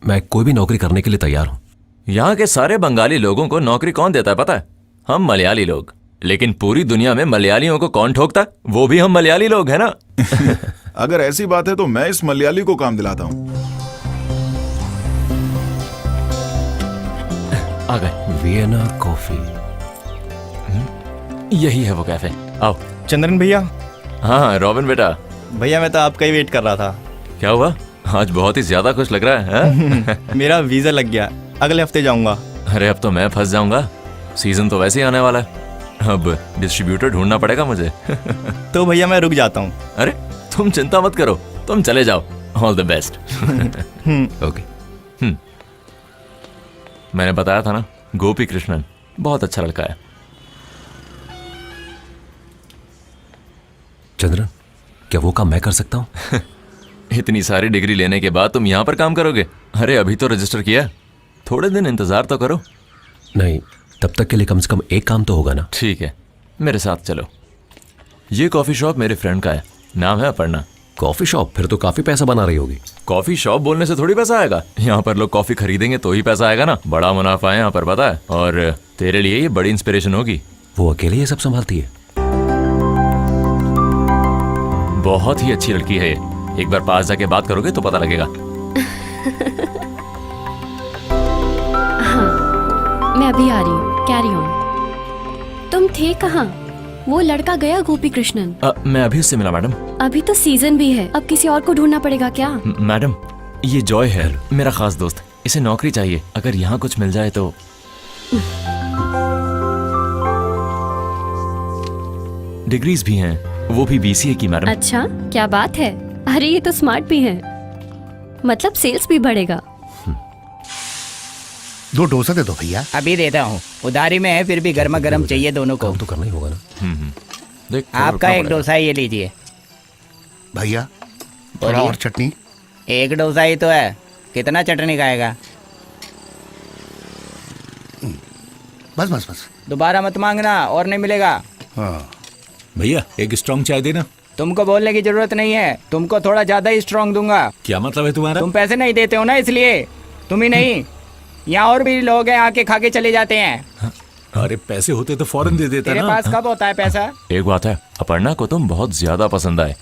मैं कोई भी नौकरी करने के लिए तैयार हूँ। यहाँ के सारे बंगाली लोगों को नौकरी कौन देता है पता है? हम मलयाली लोग। लेकिन पूरी दुनिया में मलयालियों को कौन ठोकता है? वो भी हम मलयाली लोग है ना। अगर ऐसी बात है तो मैं इस मलयाली को काम दिलाता हूँ। आ गए। वियना कॉफी, यही है वो कैफे, आओ। चंद्रन भैया। हाँ रॉबिन बेटा। भैया मैं तो आपका ही वेट कर रहा था। क्या हुआ? आज बहुत ही ज्यादा खुश लग रहा है। मेरा वीजा लग गया, अगले हफ्ते जाऊंगा। अरे अब तो मैं फंस जाऊंगा, सीजन तो वैसे ही आने वाला है। अब डिस्ट्रीब्यूटर ढूंढना पड़ेगा मुझे। तो भैया मैं रुक जाता हूँ। अरे तुम चिंता मत करो, तुम चले जाओ। All the best. ओके। मैंने बताया था ना, गोपी कृष्णन बहुत अच्छा लड़का है। चंद्रन क्या वो काम मैं कर सकता हूँ? इतनी सारी डिग्री लेने के बाद तुम यहाँ पर काम करोगे? अरे अभी तो रजिस्टर किया, थोड़े दिन इंतजार तो करो। नहीं, तब तक के लिए कम से कम एक काम तो होगा ना। ठीक है मेरे साथ चलो। ये कॉफी शॉप मेरे फ्रेंड का है, नाम है अपर्णा। Coffee shop? फिर तो काफी पैसा बना रही होगी। कॉफी शॉप बोलने से थोड़ी पैसा आएगा, यहाँ पर लोग कॉफी खरीदेंगे तो ही पैसा आएगा ना। बड़ा मुनाफा है यहाँ पर, पता है? और तेरे लिए ये बड़ी इंस्पिरेशन होगी। वो अकेले ये सब संभालती है? बहुत ही अच्छी लड़की है, एक बार पास जाके बात करोगे तो पता लगेगा। मैं अभी आ रही हूँ, कैरी ऑन। तुम थे कहाँ? वो लड़का गया गोपी कृष्णन? मैं अभी उससे मिला मैडम। अभी तो सीजन भी है, अब किसी और को ढूंढना पड़ेगा क्या? मैडम, ये जॉय है, मेरा खास दोस्त। इसे नौकरी चाहिए, अगर यहाँ कुछ मिल जाए तो। डिग्रीज भी हैं, वो भी बीसीए की मैडम। अच्छा, क्या बात है। अरे ये तो स्मार्ट भी है, मतलब सेल्स भी बढ़ेगा। 2 डोसा दे दो भैया। अभी देता हूँ, उधारी में है, फिर भी गर्मा गर्म चाहिए दोनों को। तो करना ही होगा ना। देख, आपका एक डोसा ये लीजिए। भैया थोड़ा और चटनी। एक डोसा ही तो है, कितना चटनी खाएगा? बस बस बस। दोबारा मत मांगना, और नहीं मिलेगा। हाँ भैया एक स्ट्रॉन्ग चाय देना। तुमको बोलने की जरूरत नहीं है, तुमको थोड़ा ज्यादा ही स्ट्रॉन्ग दूंगा। क्या मतलब है तुम्हारा? तुम पैसे नहीं देते हो ना, इसलिए। तुम ही नहीं, यहाँ और भी लोग हैं, आके खा के चले जाते हैं। अरे पैसे होते तो फौरन दे देता तेरे ना। पास कब होता है पैसा? एक बात है, अपर्णा को तुम बहुत ज्यादा पसंद आए।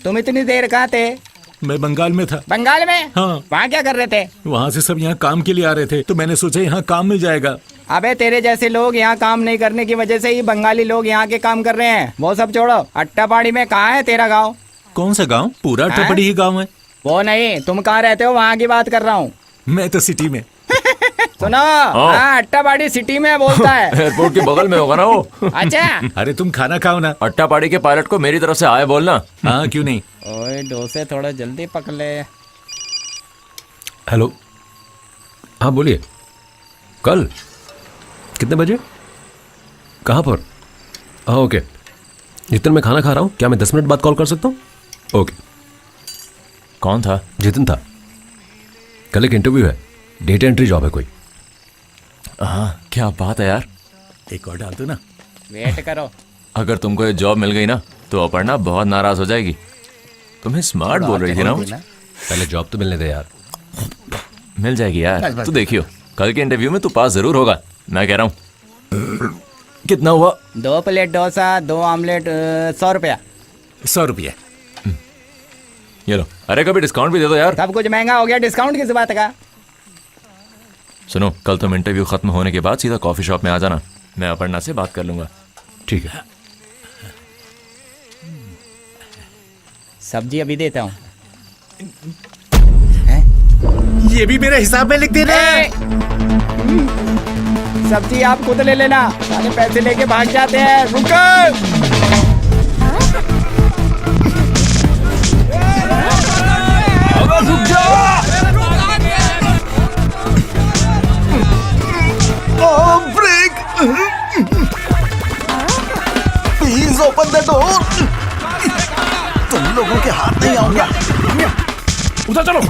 तुम इतनी देर कहाँ थे? मैं बंगाल में था। बंगाल में? हाँ। वहाँ क्या कर रहे थे? वहाँ से सब यहाँ काम के लिए आ रहे थे, तो मैंने सोचा यहाँ काम मिल जाएगा। अबे तेरे जैसे लोग यहाँ काम नहीं करने की वजह से ही बंगाली लोग यहाँ के काम कर रहे हैं। वो सब छोड़ो, अट्टापाड़ी में कहाँ है तेरा गाँव? कौन सा गाँव? पूरा अट्टापाड़ी ही गाँव है। वो नहीं, तुम कहाँ रहते हो वहाँ की बात कर रहा हूँ। मैं तो सिटी में। सुनो, हाँ अट्टापाड़ी सिटी में बोलता है। एयरपोर्ट के बगल में होगा ना वो। अच्छा। अरे तुम खाना खाओ ना। अट्टापाड़ी के पायलट को मेरी तरफ से आए बोलना। हाँ क्यों नहीं। ओए डोसे थोड़ा जल्दी पक ले। हेलो, हाँ बोलिए। कल कितने बजे? कहाँ पर? हाँ ओके। जितन मैं खाना खा रहा हूँ, क्या मैं 10 मिनट बाद कॉल कर सकता हूँ? ओके। कौन था? जितन था। कल एक इंटरव्यू है, डेटा एंट्री जॉब है कोई। हाँ, क्या बात है यार। एक और डाल दो ना। वेट करो। अगर तुमको ये जॉब मिल गई ना, तो अपर्णा बहुत नाराज हो जाएगी। तुम्हें स्मार्ट बोल रही थी ना। पहले जॉब तो मिलने दे यार। मिल जाएगी यार, तू देखियो, कल के इंटरव्यू में तू पास जरूर होगा, मैं कह रहा हूँ। कितना हुआ? 2 प्लेट डोसा, 2 ऑमलेट, 100 रुपया। 100 रुपया। ये लो। अरे कभी डिस्काउंट भी दे दो यार। सब कुछ महंगा हो गया, डिस्काउंट किस बात का? सुनो, कल तुम इंटरव्यू खत्म होने के बाद सीधा कॉफी शॉप में आ जाना, मैं अपर्णा से बात कर लूंगा। ठीक है। सब्जी अभी देता हूँ। ये भी मेरे हिसाब में लिख देना। सब्जी आप खुद ले लेना, सारे पैसे लेके भाग जाते हैं। रुको। रुक जाओ। Break. Please open the door. तुम लोगों के हाथ नहीं आऊंगा। उधर चलो।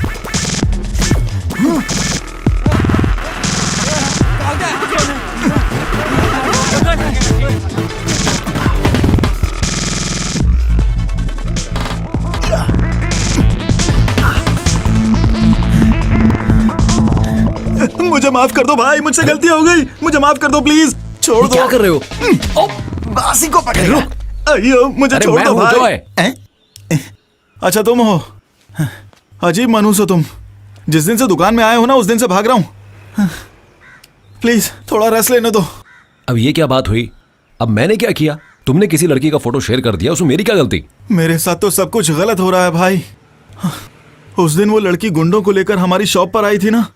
मुझे माफ कर दो भाई, मुझसे गलती हो गई, मुझे माफ कर दो प्लीज। छोड़ दो। क्या कर रहे हो? बासी को पकड़ लो। अयो मुझे छोड़ दो भाई। अच्छा तुम हो? अजीब मानूस हो तुम। जिस दिन से दुकान में आए हो ना, उस दिन से भाग रहा हूँ। प्लीज थोड़ा रेस्ट लेने दो। अब ये क्या बात हुई? अब मैंने क्या किया? तुमने किसी लड़की का फोटो शेयर कर दिया, उसमें मेरी क्या गलती? मेरे साथ तो सब कुछ गलत हो रहा है भाई। उस दिन वो लड़की गुंडों को लेकर हमारी शॉप पर आई थी ना,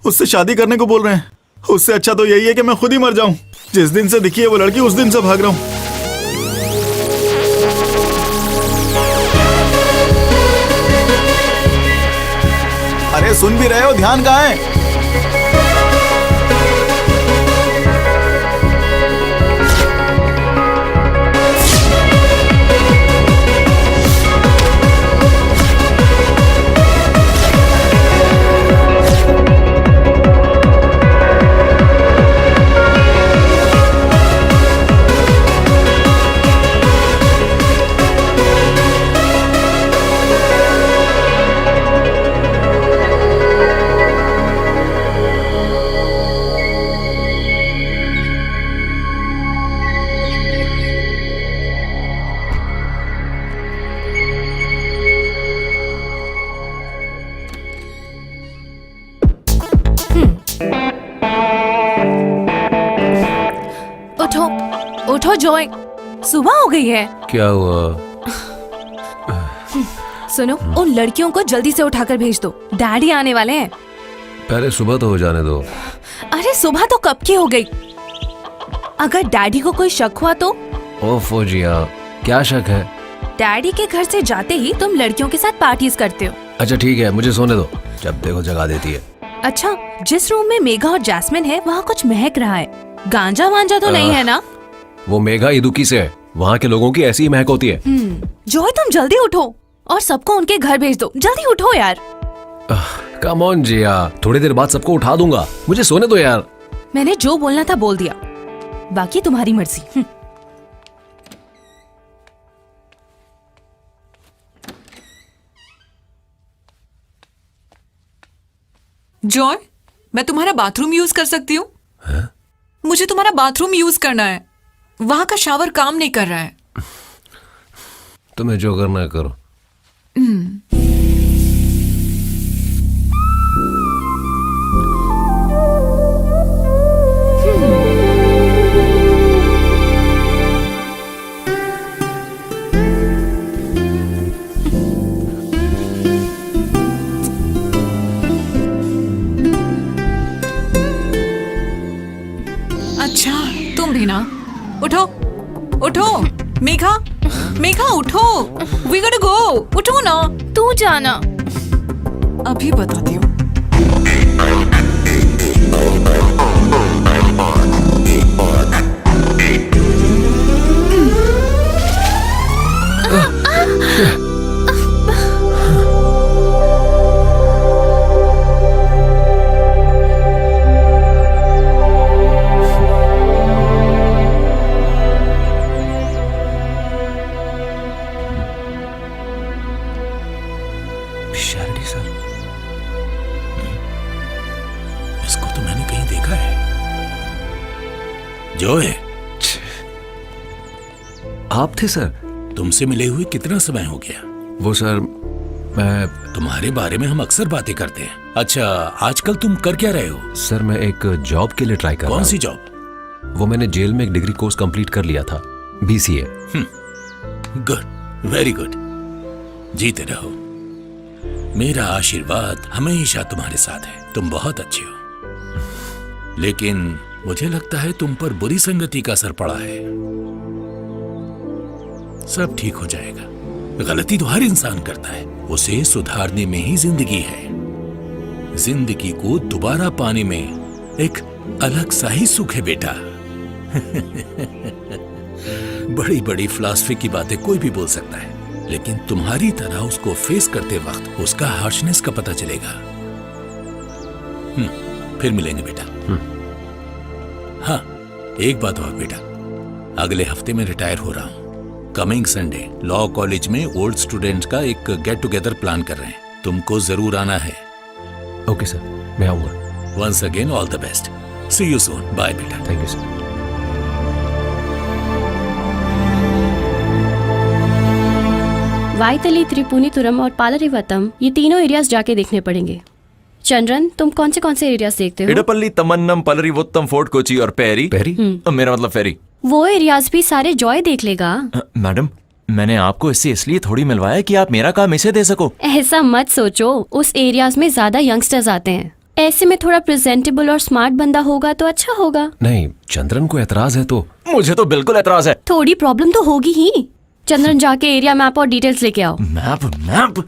उससे शादी करने को बोल रहे हैं। उससे अच्छा तो यही है कि मैं खुद ही मर जाऊं। जिस दिन से दिखी है वो लड़की, उस दिन से भाग रहा हूं। अरे सुन भी रहे हो? ध्यान कहाँ है? उठो जॉय, सुबह हो गई है। क्या हुआ? सुनो, उन लड़कियों को जल्दी से उठाकर भेज दो, डैडी आने वाले हैं। पहले सुबह तो हो जाने दो। अरे सुबह तो कब की हो गई। अगर डैडी को कोई शक हुआ तो? ओफो जिया, क्या शक है? डैडी के घर से जाते ही तुम लड़कियों के साथ पार्टीज करते हो। अच्छा ठीक है, मुझे सोने दो, जब देखो जगा देती है। अच्छा, जिस रूम में मेघा और जैस्मिन है वहाँ कुछ महक रहा है, गांजा वांजा तो नहीं है ना? वो मेघा इदुकी से है, वहाँ के लोगों की ऐसी ही महक होती है। जॉय तुम जल्दी उठो और सबको उनके घर भेज दो, जल्दी उठो यार। कम ऑन जिया, थोड़ी देर बाद सबको उठा दूंगा, मुझे सोने दो यार। मैंने जो बोलना था बोल दिया, बाकी तुम्हारी मर्जी। जॉय, मैं तुम्हारा बाथरूम यूज कर सकती हूँ? मुझे तुम्हारा बाथरूम यूज करना है, वहां का शावर काम नहीं कर रहा है। तुम्हें जो करना है करो। अच्छा, तुम भी ना? उठो उठो, मेघा मेघा उठो, वी गोट गो, उठो ना। तू जाना। अभी बताती हूँ। शैरडी सर, इसको तो मैंने कहीं देखा है। जॉय, आप थे सर? तुमसे मिले हुए कितना समय हो गया? वो सर, मैं तुम्हारे बारे में हम अक्सर बातें करते हैं। अच्छा, आजकल तुम कर क्या रहे हो? सर मैं एक जॉब के लिए ट्राई कर रहा हूं। कौन सी जॉब? वो मैंने जेल में एक डिग्री कोर्स कंप्लीट कर लिया था, BCA। गुड, वेरी गुड, जीते रहो। मेरा आशीर्वाद हमेशा तुम्हारे साथ है, तुम बहुत अच्छे हो। लेकिन मुझे लगता है तुम पर बुरी संगति का असर पड़ा है। सब ठीक हो जाएगा। गलती तो हर इंसान करता है, उसे सुधारने में ही जिंदगी है। जिंदगी को दोबारा पाने में एक अलग सा ही सुख है बेटा। बड़ी बड़ी फिलॉसफी की बातें कोई भी बोल सकता है, लेकिन तुम्हारी तरह उसको फेस करते वक्त उसका हार्शनेस का पता चलेगा। फिर मिलेंगे बेटा। हाँ, एक बात और बेटा, अगले हफ्ते में रिटायर हो रहा हूं। कमिंग संडे लॉ कॉलेज में ओल्ड स्टूडेंट्स का एक गेट टुगेदर प्लान कर रहे हैं, तुमको जरूर आना है। ओके सर, मैं आऊंगा। Once again all the best, see you soon, bye बेटा। Thank you sir. Vyttila, Tripunithura और पालरिवतम, ये तीनों एरियाज जाके देखने पड़ेंगे। चंद्रन, तुम कौन से एरियाज देखते हो? इडपल्ली, तमन्नम, पलरीवुत्तम, फोर्ट कोची और पेरी। मेरा मतलब फेरी। वो एरियाज भी सारे जॉय देख लेगा। मैडम, मैंने आपको इससे इसलिए थोड़ी मिलवाया कि आप मेरा काम इसे दे सको। ऐसा मत सोचो, उस एरियाज में ज्यादा यंगस्टर्स आते हैं, ऐसे में थोड़ा प्रेजेंटेबल और स्मार्ट बंदा होगा तो अच्छा होगा। नहीं, चंद्रन को एतराज है तो? मुझे तो बिल्कुल एतराज है। थोड़ी प्रॉब्लम तो होगी ही। चंद्रन, जाके एरिया मैप और डिटेल्स लेके आओ। Map?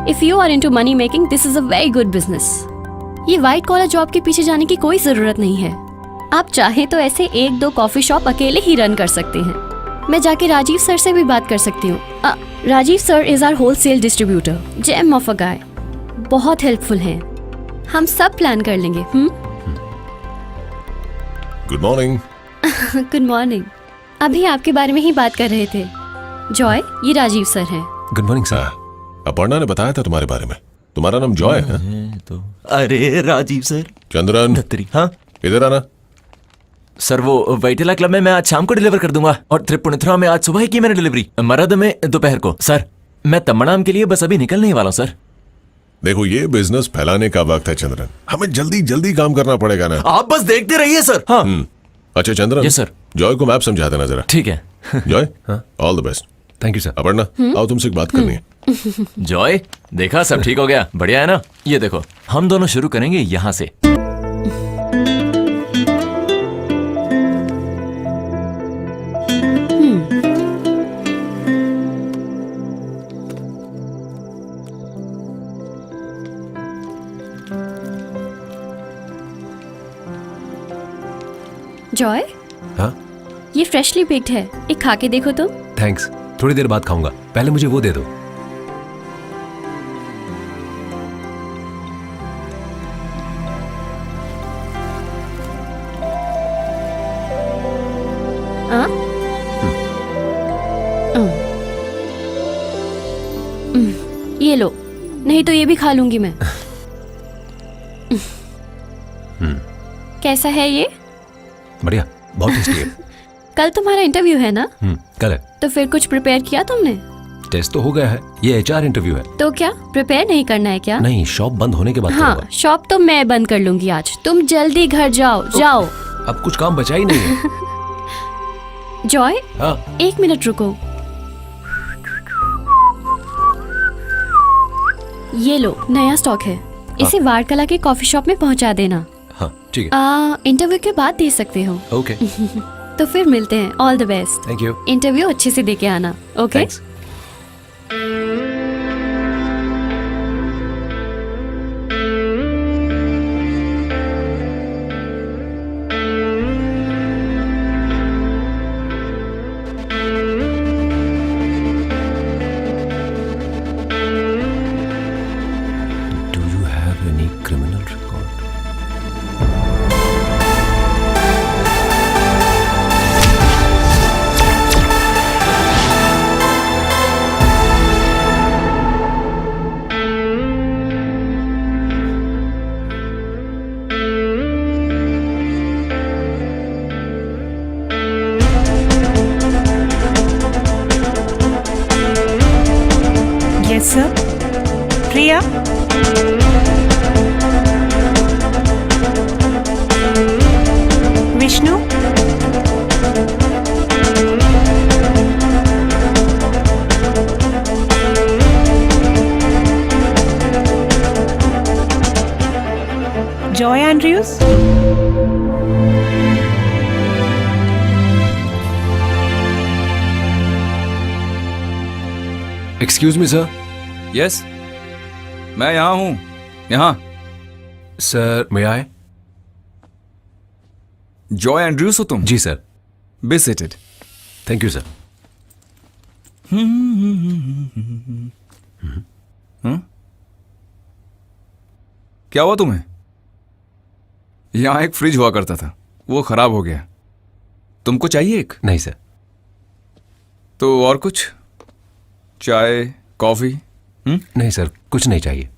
If you are into money making, this is a very good business. ये व्हाइट कॉलर जॉब के पीछे जाने की कोई जरूरत नहीं है। आप चाहे तो ऐसे 1-2 कॉफी शॉप अकेले ही रन कर सकते हैं। मैं जाके राजीव सर से भी बात कर सकती हूँ। Rajeev sir is our wholesale distributor, gem of a guy, बहुत हेल्पफुल हैं। हम सब प्लान कर लेंगे। Good morning. Good morning. अभी आपके बारे में ही बात कर रहे थे। जॉय, ये राजीव सर हैं। Good morning sir. अपर्णा ने बताया था तुम्हारे बारे में। तुम्हारा नाम जॉय है? तो अरे राजीव सर। चंद्रन, हाँ इधर आना। सर, वो वैटिला क्लब में मैं आज शाम को डिलीवर कर दूंगा, और त्रिपुनिथुरा में आज सुबह ही की मैंने डिलीवरी, मरद में दोपहर को। सर, मैं तमन्नाम के लिए बस अभी निकलने ही वाला हूँ सर। देखो, ये बिजनेस फैलाने का वक्त है चंद्रन, हमें जल्दी जल्दी काम करना पड़ेगा ना। आप बस देखते रहिए सर। हाँ। अच्छा चंद्रन। Yes sir. जॉय को मैप समझा देना जरा। ठीक है। Joy, all the best. Thank you sir. Aparna, आओ तुमसे एक बात करनी है। जॉय, देखा सब ठीक हो गया, बढ़िया है ना? ये देखो, हम दोनों शुरू करेंगे यहाँ से। जॉय, हाँ ये फ्रेशली बेक्ड है, एक खा के देखो तो। थैंक्स, थोड़ी देर बाद खाऊंगा, पहले मुझे वो दे दो। हाँ? ये लो, नहीं तो ये भी खा लूंगी मैं। कैसा है ये? बढ़िया, बहुत टेस्टी है। कल तुम्हारा इंटरव्यू है ना? कल है। तो फिर कुछ प्रिपेयर किया तुमने? टेस्ट तो हो गया है, ये एचआर इंटरव्यू है। तो क्या प्रिपेयर नहीं करना है क्या? नहीं, शॉप बंद होने के बाद हाँ, करूंगा। शॉप तो मैं बंद कर लूंगी आज। तुम जल्दी घर जाओ, जाओ। अब कुछ काम बचा ही नहीं है। जॉय, हाँ। 1 मिनट रुको। ये लो, नया स्टॉक है, इसे वारकला के कॉफी शॉप में पहुंचा देना। हाँ ठीक है। इंटरव्यू के बाद दे सकते हो। ओके। तो फिर मिलते हैं। All the best. Thank you. Interview अच्छे से दे के आना। Okay. Do you have any criminal record? Yes sir. Priya, Vishnu, Joy Andrews, excuse me sir. Yes, मैं यहाँ हूँ, यहाँ। Sir may I? Joy Andrews हो तुम? जी sir. Be seated. Thank you sir. क्या हुआ तुम्हें? यहाँ एक फ्रिज हुआ करता था, वो खराब हो गया। तुमको चाहिए एक? नहीं सर। तो और कुछ? चाय, कॉफी? नहीं सर, कुछ नहीं चाहिए।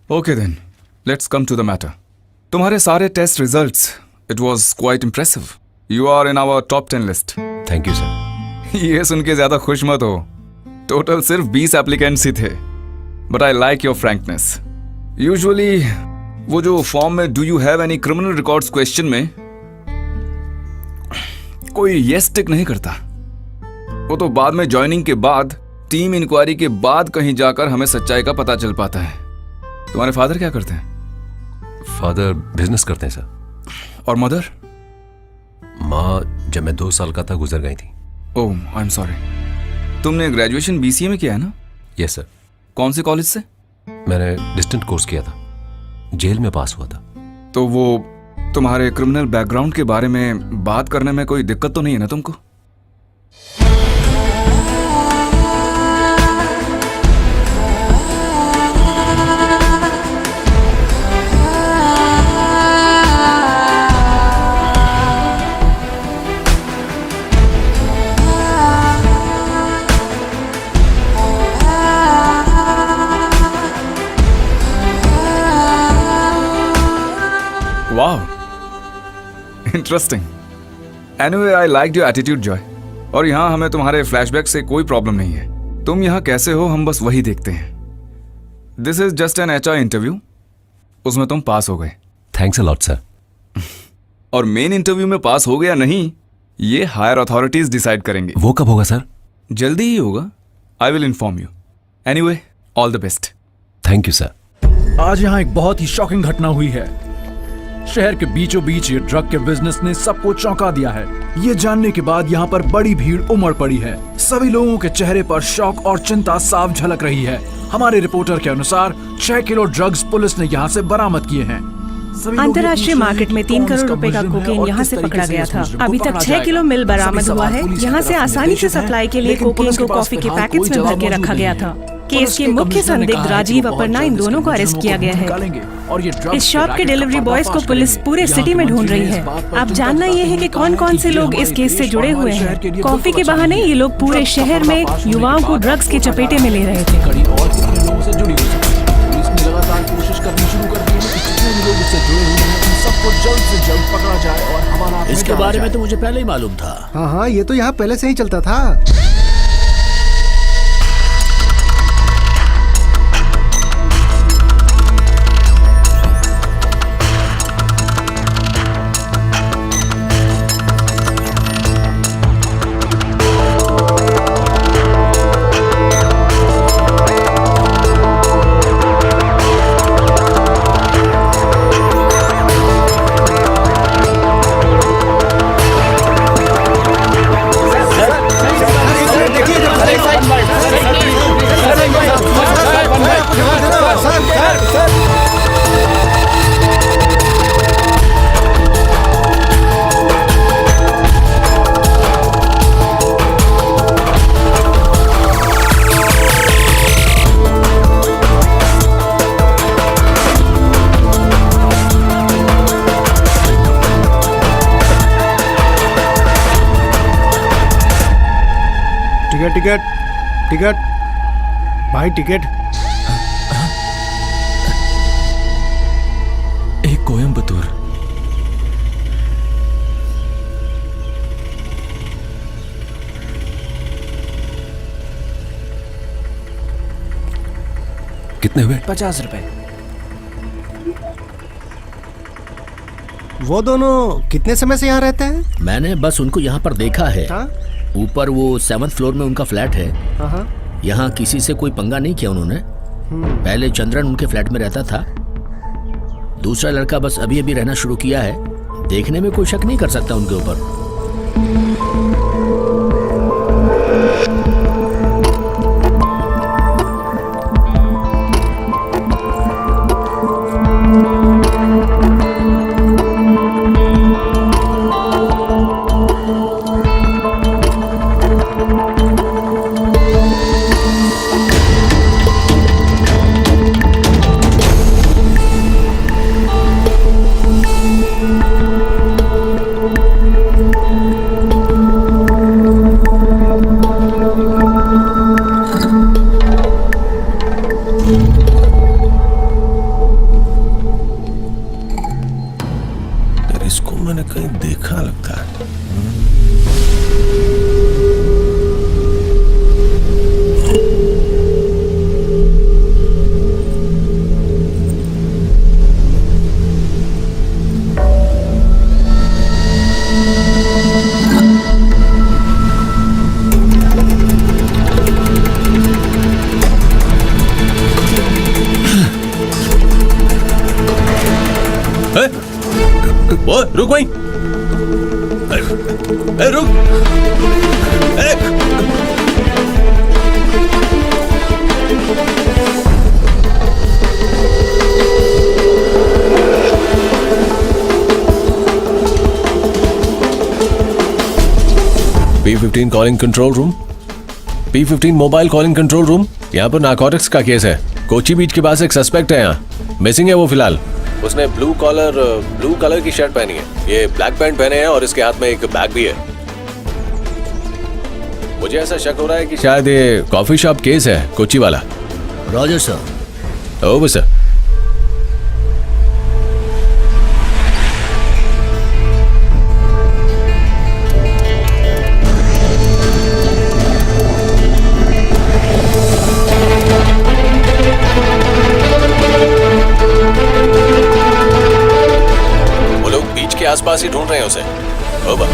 Okay then, let's come to the matter. तुम्हारे सारे test results, it was quite impressive. You are in our top 10 list. Thank you sir. ये सुन के ज्यादा खुश मत हो, टोटल सिर्फ 20 एप्लीकेंट्स ही थे। But I like your frankness. Usually वो जो फॉर्म में do you have any criminal records question में कोई येस टिक नहीं करता। वो तो बाद में ज्वाइनिंग के बाद, टीम इंक्वायरी के बाद कहीं जाकर हमें सच्चाई का पता चल पाता है। तुम्हारे फादर क्या करते हैं? फादर बिजनेस करते हैं सर। और मदर? माँ जब मैं 2 साल का था गुजर गई थी। ओह, आई एम सॉरी। तुमने ग्रेजुएशन बीसीए में किया है ना? Yes sir. कौन से कॉलेज से? मैंने डिस्टेंट कोर्स किया था, जेल में पास हुआ था। तो वो तुम्हारे क्रिमिनल बैकग्राउंड के बारे में बात करने में कोई दिक्कत तो नहीं है ना तुमको? वाह, interesting. Anyway, I like your attitude Joy. और यहाँ हमें तुम्हारे फ्लैशबैक से कोई प्रॉब्लम नहीं है। तुम यहाँ कैसे हो हम बस वही देखते हैं। This is just an HR interview, उसमें तुम पास हो गए। Thanks a lot sir. और मेन इंटरव्यू में पास हो गया नहीं, ये हायर अथॉरिटीज डिसाइड करेंगे। वो कब होगा सर? जल्दी ही होगा। I will inform you. Anyway, all the best. Thank you sir. आज यहाँ एक बहुत ही शॉकिंग घटना हुई है। शहर के बीचों बीच ये ड्रग के बिजनेस ने सबको चौंका दिया है। ये जानने के बाद यहाँ पर बड़ी भीड़ उमड़ पड़ी है। सभी लोगों के चेहरे पर शौक और चिंता साफ झलक रही है। हमारे रिपोर्टर के अनुसार 6 किलो ड्रग्स पुलिस ने यहाँ से बरामद किए हैं। अंतर्राष्ट्रीय मार्केट में 3 करोड़ रुपए का कोकेन यहाँ से पकड़ा गया था। अभी तक 6 किलो मिल बरामद हुआ है। यहाँ से आसानी से सप्लाई के लिए कोकेन को कॉफी के पैकेट्स में भर के रखा गया था। केस के मुख्य संदिग्ध राजीव अपर्णा, इन दोनों को अरेस्ट किया गया है। इस शॉप के डिलीवरी बॉयज को पुलिस पूरे सिटी में ढूंढ रही है। अब जानना ये है कि कौन कौन से लोग इस केस से जुड़े हुए हैं। कॉफी के बहाने ये लोग पूरे शहर में युवाओं को ड्रग्स के चपेटे में ले रहे थे। इसके बारे में तो मुझे पहले ही मालूम था। हाँ, ये तो यहाँ पहले से ही चलता था। टिकट टिकट भाई, टिकट। एक कोयम्बतूर। कितने हुए? 50 रुपए। वो दोनों कितने समय से यहाँ रहते हैं? मैंने बस उनको यहाँ पर देखा है। ऊपर वो 7th फ्लोर में उनका फ्लैट है। यहाँ किसी से कोई पंगा नहीं किया उन्होंने। पहले चंद्रन उनके फ्लैट में रहता था। दूसरा लड़का बस अभी अभी रहना शुरू किया है। देखने में कोई शक नहीं कर सकता उनके ऊपर। इसको मैंने कहीं देखा लगता है। वो रुक वहीं। रुक। P15 calling control room. P15 mobile calling control room. यहाँ पर नारकोटिक्स का केस है। कोची बीच के पास एक सस्पेक्ट है। यहाँ मिसिंग है वो फिलहाल। उसने ब्लू कलर की शर्ट पहनी है। ये ब्लैक पैंट पहने हैं और इसके हाथ में एक बैग भी है। मुझे ऐसा शक हो रहा है कि शायद ये कॉफी शॉप केस है, कोची वाला। Roger sir. Over sir. आसपास ही ढूंढ रहे हैं उसे। ओवर।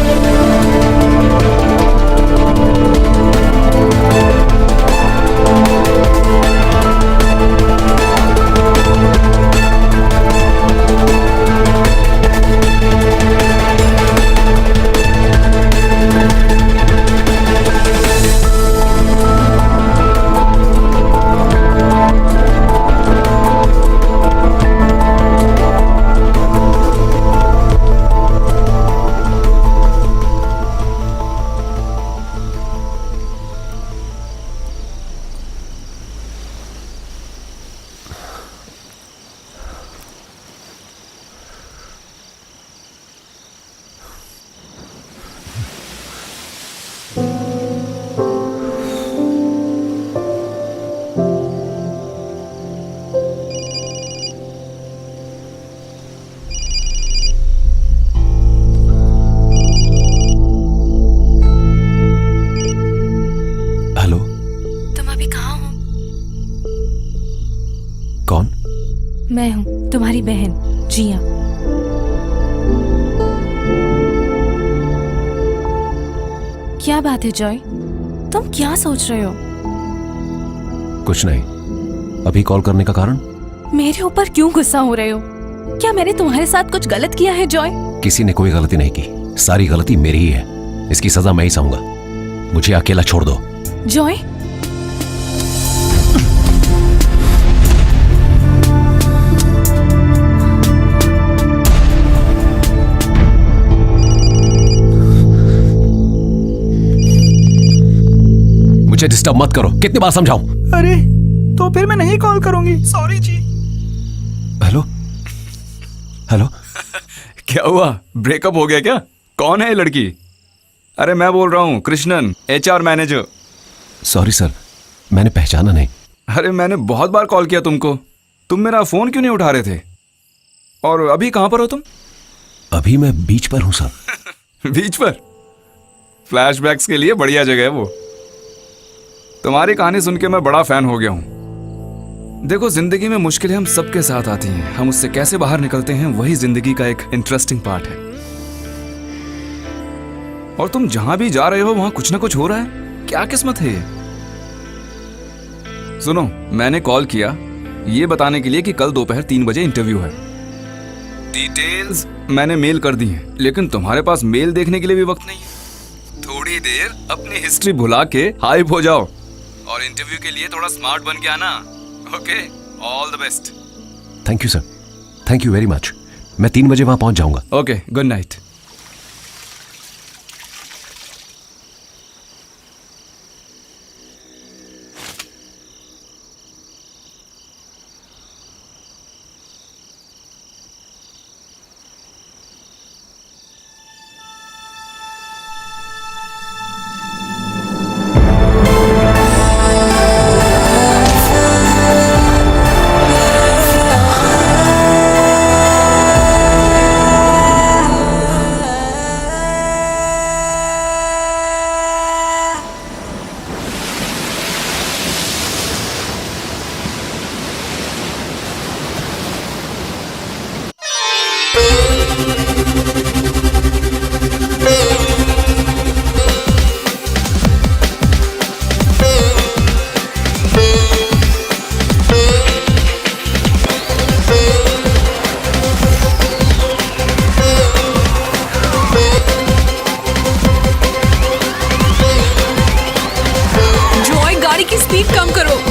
मैं हूँ तुम्हारी बहन जिया। क्या बात है जॉय, तुम क्या सोच रहे हो? कुछ नहीं। अभी कॉल करने का कारण? मेरे ऊपर क्यों गुस्सा हो रहे हो? क्या मैंने तुम्हारे साथ कुछ गलत किया है जॉय? किसी ने कोई गलती नहीं की, सारी गलती मेरी ही है। इसकी सजा मैं ही सहूंगा। मुझे अकेला छोड़ दो। जॉय, मुझे डिस्टर्ब मत करो। कितनी बार समझाऊं? अरे तो फिर मैं नहीं कॉल करूंगी, सॉरी जी। Hello hello. क्या हुआ, ब्रेकअप हो गया क्या? कौन है ये लड़की? अरे मैं बोल रहा हूँ Krishnan, HR manager. Sorry sir, मैंने पहचाना नहीं। अरे मैंने बहुत बार कॉल किया तुमको, तुम मेरा फोन क्यों नहीं उठा रहे थे? और अभी कहां पर हो तुम? अभी मैं बीच पर हूं सर। बीच पर? फ्लैशबैक्स के लिए बढ़िया जगह है वो। तुम्हारी कहानी सुन के मैं बड़ा फैन हो गया हूं। देखो, जिंदगी में मुश्किलें हम सबके साथ आती हैं, हम उससे कैसे बाहर निकलते हैं वही जिंदगी का एक इंटरेस्टिंग पार्ट है। और तुम जहां भी जा रहे हो वहां कुछ ना कुछ हो रहा है। क्या किस्मत है ये। सुनो, मैंने कॉल किया ये बताने के लिए कि कल दोपहर 3 बजे इंटरव्यू है। डिटेल्स मैंने मेल कर दी हैं, लेकिन तुम्हारे पास मेल देखने के लिए भी वक्त नहीं है। थोड़ी देर अपनी हिस्ट्री भुला के हाइप हो जाओ और इंटरव्यू के लिए थोड़ा स्मार्ट बन के आना। Okay, all the best. Thank you sir, thank you very much. मैं 3 बजे वहां पहुंच जाऊंगा। Okay, good night.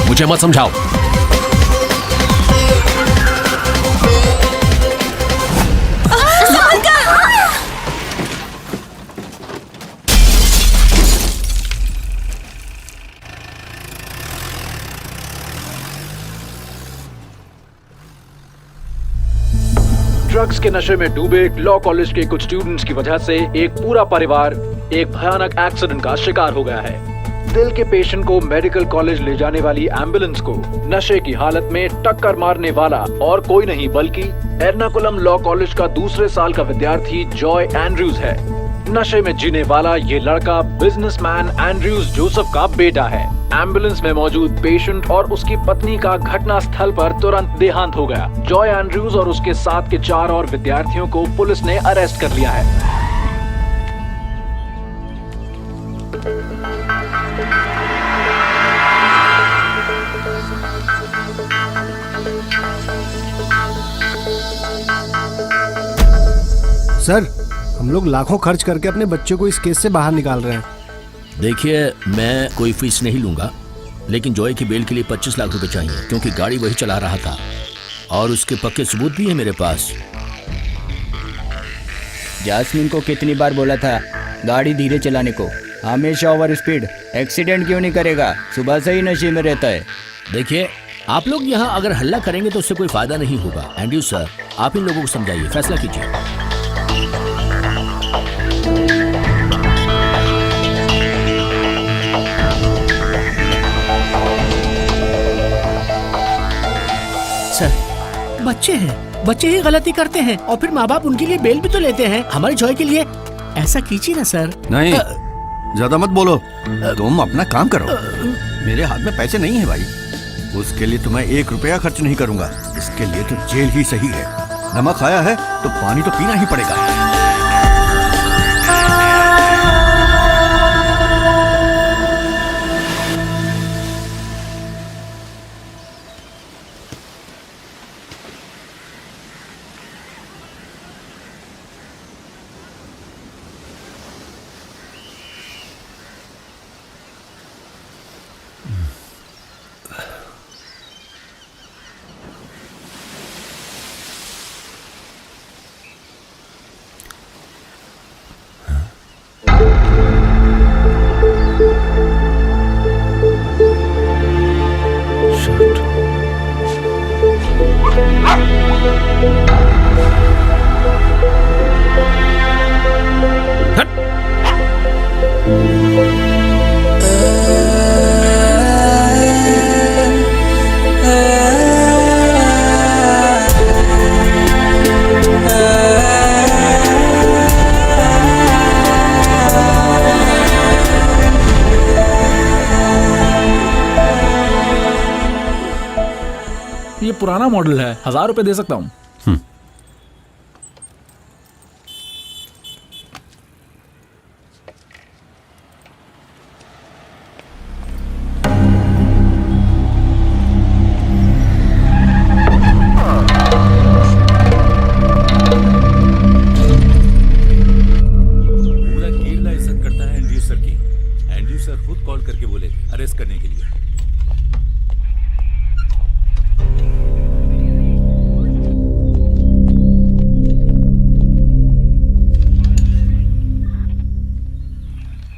मुझे मत समझाओ। ड्रग्स के नशे में डूबे लॉ कॉलेज के कुछ स्टूडेंट्स की वजह से एक पूरा परिवार एक भयानक एक्सीडेंट का शिकार हो गया है। दिल के पेशेंट को मेडिकल कॉलेज ले जाने वाली एम्बुलेंस को नशे की हालत में टक्कर मारने वाला और कोई नहीं बल्कि एर्नाकुलम लॉ कॉलेज का दूसरे साल का विद्यार्थी जॉय एंड्रयूज है। नशे में जीने वाला ये लड़का बिजनेसमैन एंड्रयूज जोसेफ का बेटा है। एम्बुलेंस में मौजूद पेशेंट और उसकी पत्नी का घटना स्थल पर तुरंत देहांत हो गया। जॉय एंड्रयूज और उसके साथ के 4 और विद्यार्थियों को पुलिस ने अरेस्ट कर लिया है। सर, हम लोग लाखों खर्च करके अपने बच्चे को इस केस से बाहर निकाल रहे हैं। देखिए, मैं कोई फीस नहीं लूंगा, लेकिन जॉय की बेल के लिए 25 लाख रुपए चाहिए, क्योंकि गाड़ी वही चला रहा था और उसके पक्के सबूत भी है मेरे पास। जास्मिन को कितनी बार बोला था गाड़ी धीरे चलाने को? हमेशा ओवर स्पीड। एक्सीडेंट क्यों नहीं करेगा? सुबह से ही नशे में रहता है। देखिए, आप लोग यहाँ अगर हल्ला करेंगे तो उससे कोई फायदा नहीं होगा। एंड्रयू सर, आप इन लोगों को समझाइए, फैसला कीजिए। सर, बच्चे ही गलती करते हैं और फिर माँ बाप उनके लिए बेल भी तो लेते हैं। हमारी जॉय के लिए ऐसा कीजिए ना सर। नहीं, ज्यादा मत बोलो, तुम अपना काम करो। मेरे हाथ में पैसे नहीं है भाई, उसके लिए तुम्हें 1 रुपया खर्च नहीं करूंगा। इसके लिए तो जेल ही सही है। नमक खाया है तो पानी तो पीना ही पड़ेगा। ये पुराना मॉडल है, 1000 रुपए दे सकता हूँ। पूरा केरला इज्जत करता है एंड्रयू सर की। एंड्रयू सर खुद कॉल करके बोले अरेस्ट करने के लिए।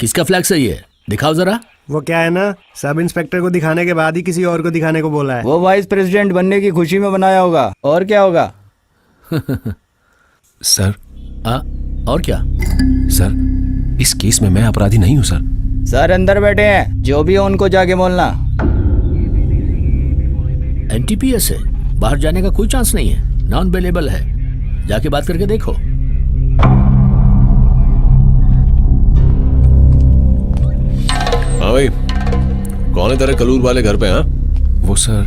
किसका फ्लैक्स है ये? दिखाओ जरा। वो क्या है ना, सब इंस्पेक्टर को दिखाने के बाद ही किसी और को दिखाने को बोला है। वो वाइस प्रेसिडेंट बनने की खुशी में बनाया होगा, और क्या होगा? सर। और क्या? सर, इस केस में मैं अपराधी नहीं हूँ सर। सर अंदर बैठे हैं, जो भी हो उनको जाके बोलना। एनटीपीएस है, बाहर जाने का कोई चांस नहीं है, नॉन अवेलेबल है। जाके बात करके देखो। हाँ भाई, कौन है तेरे कलूर वाले घर पे? हाँ वो सर।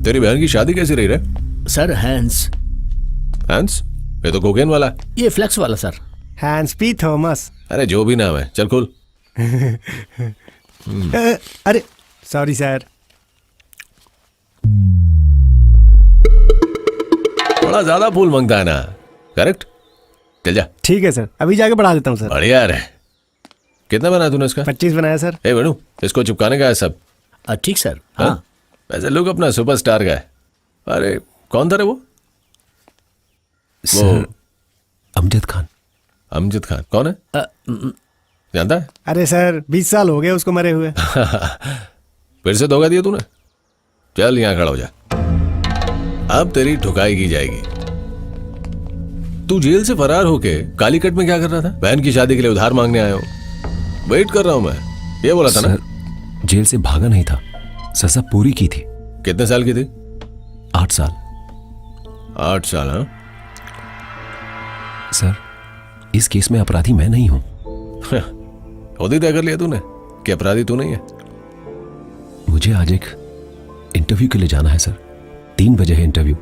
तेरी बहन की शादी कैसी रही रे? Sir Hans. हैंस? ये तो कोकेन वाला है। ये फ्लेक्स वाला सर। Hence P Thomas. अरे जो भी नाम है, चल खोल। अरे सॉरी सर। बड़ा ज्यादा फूल मांगता है ना, करेक्ट? चल जा। ठीक है सर, अभी जाके बढ़ा देता हूँ सर। बढ़िया है। कितना बनाया तूने इसका? 25 बनाया सर। ए वेणु, इसको चिपकाने का है सब। ठीक सर। हाँ, वैसे लोग अपना सुपरस्टार का है। अरे कौन था रे वो? सर, अमजद खान। अमजद खान कौन है? जानता है? अरे सर, 20 साल हो गए उसको मरे हुए। फिर से धोखा दिया तूने। चल यहाँ खड़ा हो जा, अब तेरी ठुकाई की जाएगी। तू जेल से फरार होके कालीकट में क्या कर रहा था? बहन की शादी के लिए उधार मांगने आया हूँ, वेट कर रहा हूँ मैं, ये बोला था ना? जेल से भागा नहीं था, सजा पूरी की थी। कितने साल की थी? 8 साल। 8 साल? हाँ सर, इस केस में अपराधी मैं नहीं हूं। खुद ही तय कर लिया तूने कि अपराधी तू नहीं है। मुझे आज एक इंटरव्यू के लिए जाना है सर। 3 बजे है इंटरव्यू।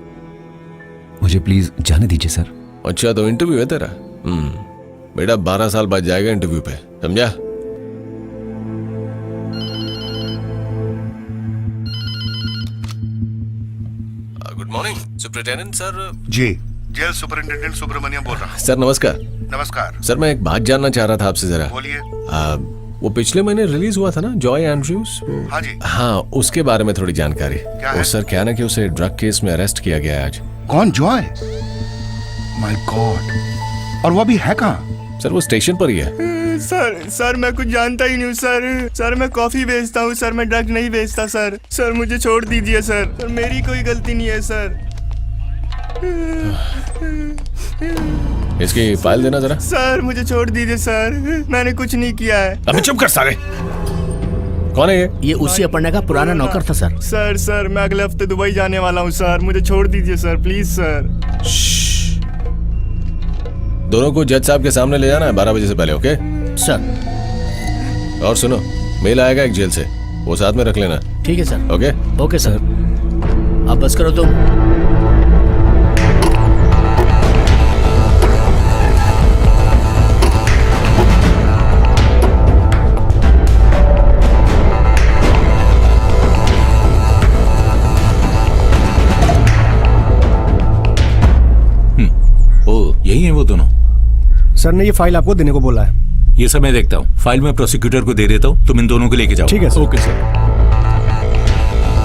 मुझे प्लीज जाने दीजिए सर। अच्छा तो इंटरव्यू है तेरा? बेटा 12 साल बाद जाएगा इंटरव्यू पे, समझा? Good morning superintendent sir. जी, जेल सुपरिटेंडेंट सुब्रमण्यम बोल रहा हूँ। सर नमस्कार। नमस्कार सर मैं एक बात जानना चाह रहा था आपसे जरा। बोलिए। वो पिछले महीने रिलीज हुआ था ना जॉय एंड्रयूज? हाँ जी। हाँ उसके बारे में थोड़ी जानकारी। क्या वो है? सर क्या ना कि उसे ड्रग केस में अरेस्ट किया गया है आज। कौन? जॉय? My God. और वो अभी है कहाँ? सर वो स्टेशन पर ही है। सर मैं कुछ जानता ही नहीं सर मैं कॉफी बेचता हूँ सर, मैं ड्रग नहीं बेचता सर मुझे छोड़ दीजिए सर मेरी कोई गलती नहीं है सर। इसकी फाइल देना जरा। सर मुझे छोड़ दीजिए सर, मैंने कुछ नहीं किया है। अबे चुप कर साले। कौन है ये? ये उसी अपर्णा का पुराना नौकर था सर। सर मैं अगले हफ्ते दुबई जाने वाला हूँ सर, मुझे छोड़ दीजिए सर प्लीज सर। दोनों को जज साहब के सामने ले जाना है 12 बजे से पहले, ओके सर? और सुनो मेल आएगा एक जेल से, वो साथ में रख लेना। ठीक है सर। Okay okay sir. अब बस करो तुम। यही है वो दोनों? सर ने ये फाइल आपको देने को बोला है। ये सब मैं देखता हूँ, फाइल मैं प्रोसिक्यूटर को दे देता हूँ, तुम इन दोनों को लेके जाओ। ठीक है सर। Okay sir.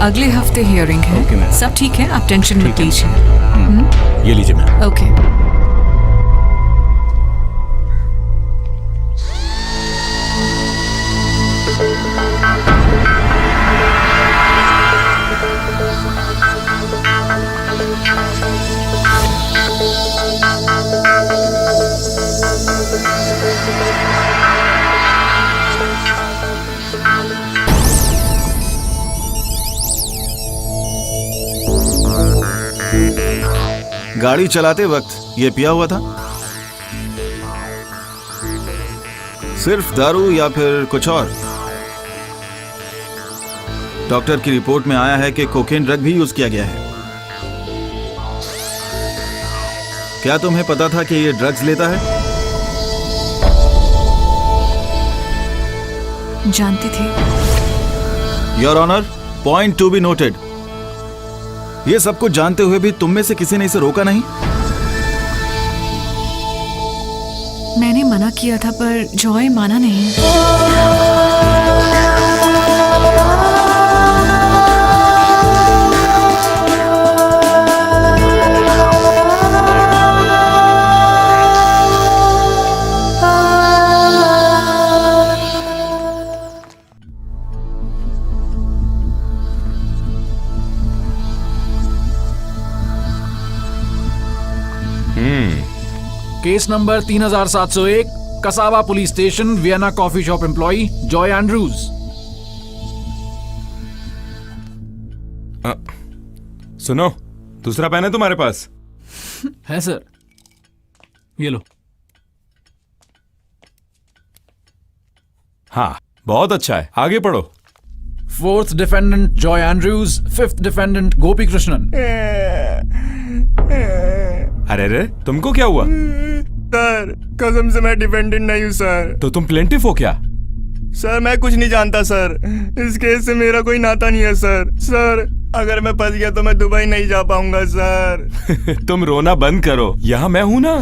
अगले हफ्ते हियरिंग है। सब ठीक है, आप टेंशन मत लीजिए। ये लीजिए मैम। ओके। गाड़ी चलाते वक्त ये पिया हुआ था? सिर्फ दारू या फिर कुछ और? डॉक्टर की रिपोर्ट में आया है कि कोकेन ड्रग भी यूज किया गया है। क्या तुम्हें पता था कि ये ड्रग्स लेता है? जानती थी। Your honour, point to be noted. ये सब कुछ जानते हुए भी तुम में से किसी ने इसे रोका नहीं? मैंने मना किया था पर जॉय माना नहीं। Case number 3701, Kasaba police station, Vienna coffee shop employee Joy Andrews. सुनो, दूसरा पेन है तुम्हारे पास? है सर, ये लो। हाँ बहुत अच्छा है, आगे पढ़ो। 4th defendant Joy Andrews, 5th defendant Gopi Krishnan. अरे रे, तुमको क्या हुआ? सर कसम से मैं डिफेंडेंट नहीं हूँ सर। तो तुम प्लेंटिफ हो क्या? सर मैं कुछ नहीं जानता सर, इस केस से मेरा कोई नाता नहीं है सर। सर अगर मैं फंस गया तो मैं दुबई नहीं जा पाऊंगा सर। तुम रोना बंद करो, यहाँ मैं हूं ना।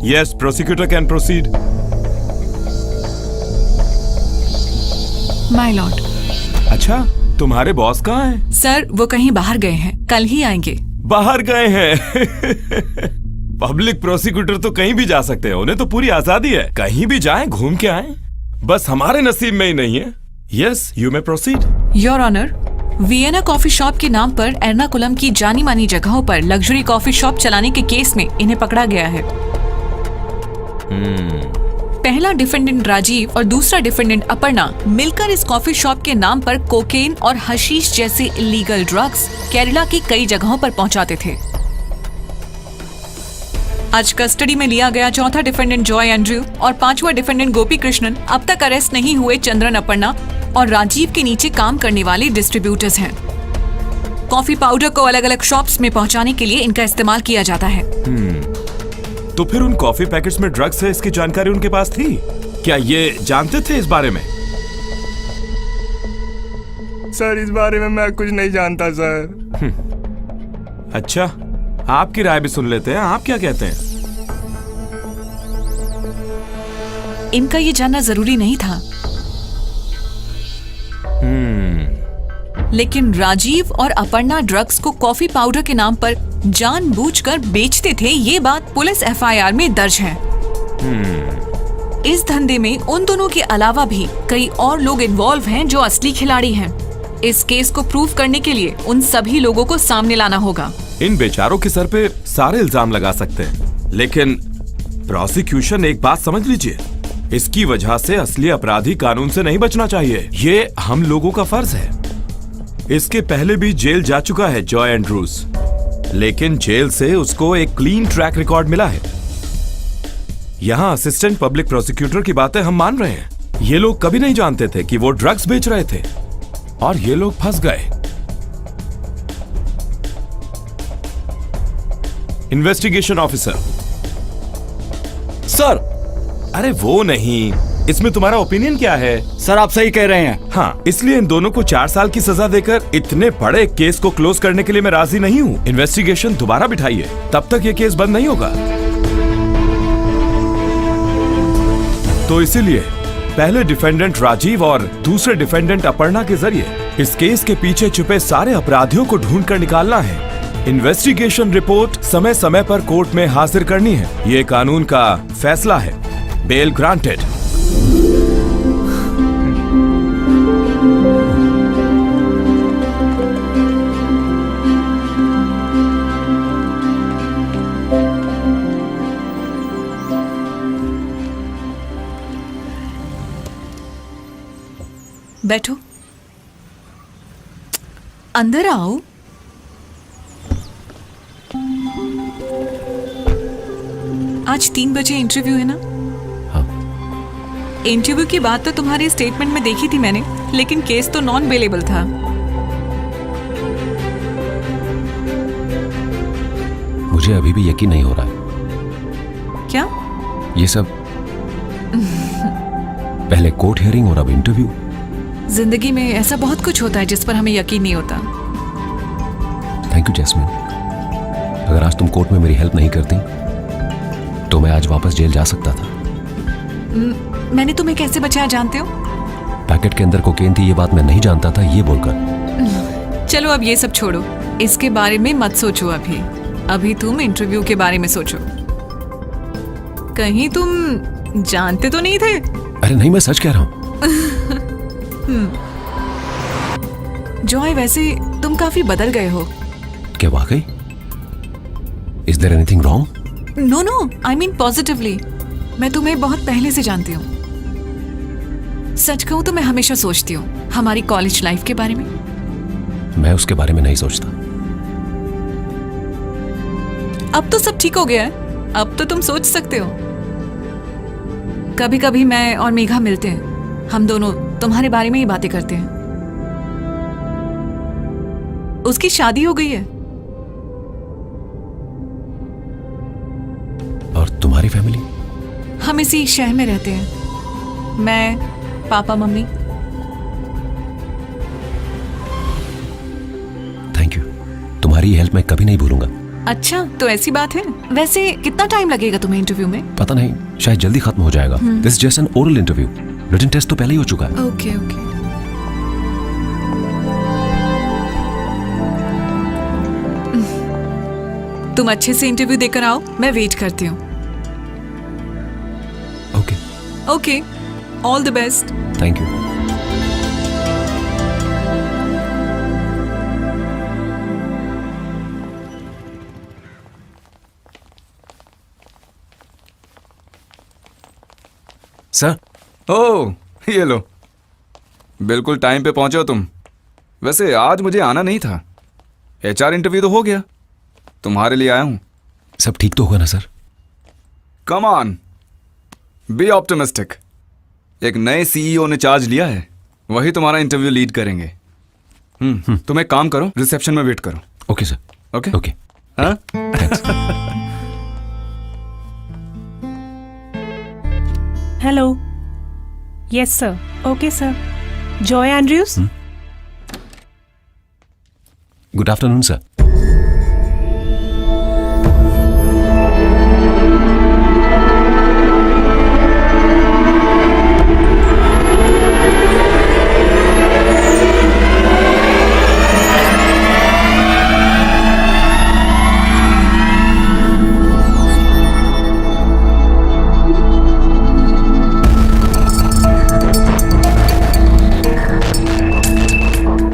Yes, prosecutor can proceed. My Lord. अच्छा, तुम्हारे बॉस कहाँ हैं? सर वो कहीं बाहर गए हैं, कल ही आएंगे। बाहर गए हैं? पब्लिक प्रोसिक्यूटर तो कहीं भी जा सकते हैं, उन्हें तो पूरी आजादी है, कहीं भी जाएं, घूम के आएं। बस हमारे नसीब में ही नहीं है। Yes, you may proceed. Your honour, Vienna coffee shop के नाम पर एर्नाकुलम की जानी मानी जगहों पर लग्जरी कॉफी शॉप चलाने के केस में इन्हें पकड़ा गया है। पहला डिफेंडेंट राजीव और दूसरा डिफेंडेंट अपर्णा मिलकर इस कॉफी शॉप के नाम पर कोकेन और हशीश जैसे इलीगल ड्रग्स केरला की कई जगहों पर पहुंचाते थे। आज कस्टडी में लिया गया चौथा डिफेंडेंट जॉय एंड्रयू और पांचवा डिफेंडेंट गोपी कृष्णन अब तक अरेस्ट नहीं हुए चंद्रन अपर्णा और राजीव के नीचे काम करने वाले डिस्ट्रीब्यूटर्स हैं। कॉफी पाउडर को अलग अलग शॉप्स में पहुंचाने के लिए इनका इस्तेमाल किया जाता है। तो फिर उन कॉफी पैकेट्स में ड्रग्स है इसकी जानकारी उनके पास थी? क्या ये जानते थे इस बारे में? सर इस बारे में मैं कुछ नहीं जानता सर। अच्छा, आपकी राय भी सुन लेते हैं। आप क्या कहते हैं? इनका ये जानना जरूरी नहीं था, लेकिन राजीव और अपर्णा ड्रग्स को कॉफी पाउडर के नाम पर जानबूझकर बेचते थे, ये बात पुलिस एफआईआर में दर्ज है। इस धंधे में उन दोनों के अलावा भी कई और लोग इन्वॉल्व हैं जो असली खिलाड़ी हैं। इस केस को प्रूव करने के लिए उन सभी लोगों को सामने लाना होगा। इन बेचारों के सर पे सारे इल्जाम लगा सकते हैं, लेकिन प्रोसिक्यूशन एक बात समझ लीजिए, इसकी वजह से असली अपराधी कानून से नहीं बचना चाहिए। ये हम लोगों का फर्ज है। इसके पहले भी जेल जा चुका है जॉय एंड्रूज, लेकिन जेल से उसको एक क्लीन ट्रैक रिकॉर्ड मिला है। यहाँ असिस्टेंट पब्लिक प्रोसिक्यूटर की बातें हम मान रहे हैं। ये लोग कभी नहीं जानते थे कि वो ड्रग्स बेच रहे थे और ये लोग फंस गए। Investigation officer sir. अरे वो नहीं, इसमें तुम्हारा ओपिनियन क्या है? सर आप सही कह रहे हैं। हाँ, इसलिए इन दोनों को 4 साल की सजा देकर इतने बड़े केस को क्लोज करने के लिए मैं राजी नहीं हूँ। इन्वेस्टिगेशन दोबारा बिठाइए, तब तक ये केस बंद नहीं होगा। तो इसीलिए पहले डिफेंडेंट राजीव और दूसरे डिफेंडेंट अपर्णा के जरिए इस केस के पीछे छुपे सारे अपराधियों को ढूंढ कर निकालना है। इन्वेस्टिगेशन रिपोर्ट समय समय पर कोर्ट में हाजिर करनी है। ये कानून का फैसला है। Bell granted. बैठो, अंदर आओ। आज 3 बजे इंटरव्यू है ना? हाँ। इंटरव्यू की बात तो तुम्हारे स्टेटमेंट में देखी थी मैंने, लेकिन केस तो नॉन बेलेबल था। मुझे अभी भी यकीन नहीं हो रहा है। क्या? ये सब पहले कोर्ट हियरिंग और अब इंटरव्यू। जिंदगी में ऐसा बहुत कुछ होता है जिस पर हमें यकीन नहीं होता। Thank you Jasmine. अगर आज तुम कोर्ट में मेरी हेल्प नहीं करती तो मैं आज वापस जेल जा सकता था। मैंने तुम्हें कैसे बचाया जानते हो? पैकेट के अंदर कोकेन थी, ये बात मैं नहीं जानता था, ये बोलकर। चलो अब ये सब छोड़ो, इसके बारे में मत सोचो। अभी तुम इंटरव्यू के बारे में सोचो। कहीं तुम जानते तो नहीं थे? अरे नहीं, मैं सच कह रहा हूँ। जॉय, वैसे तुम काफी बदल गए हो। क्या वाकई? Is there anything wrong? No, I mean positively. मैं तुम्हें बहुत पहले से जानती हूँ। सच कहूँ तो मैं हमेशा सोचती हूँ हमारी कॉलेज लाइफ के बारे में। मैं उसके बारे में नहीं सोचता। अब तो सब ठीक हो गया है, अब तो तुम सोच सकते हो। कभी कभी मैं और मेघा मिलते हैं, हम दोनों तुम्हारे बारे में ही बातें करते हैं। उसकी शादी हो गई है। और तुम्हारी फैमिली? हम इसी शहर में रहते हैं, मैं, पापा, मम्मी। थैंक यू, तुम्हारी हेल्प मैं कभी नहीं भूलूंगा। अच्छा, तो ऐसी बात है। वैसे कितना टाइम लगेगा तुम्हें इंटरव्यू में? पता नहीं, शायद जल्दी खत्म हो जाएगा। This just an oral interview. Written test तो पहले ही हो चुका है। ओके। तुम अच्छे से इंटरव्यू देकर आओ, मैं वेट करती हूँ। Okay, all the best. Thank you. Sir. ओह, ये लो। बिल्कुल टाइम पे पहुंचे हो तुम। वैसे आज मुझे आना नहीं था, एचआर इंटरव्यू तो हो गया, तुम्हारे लिए आया हूं। सब ठीक तो होगा ना sir? Come on, be optimistic. एक नए सीईओ ने चार्ज लिया है, वही तुम्हारा इंटरव्यू लीड करेंगे। तुम एक काम करो, रिसेप्शन में वेट करो। Okay sir. Okay okay. हाँ? Hello. Yes sir. Okay sir. Joy Andrews. Good afternoon sir.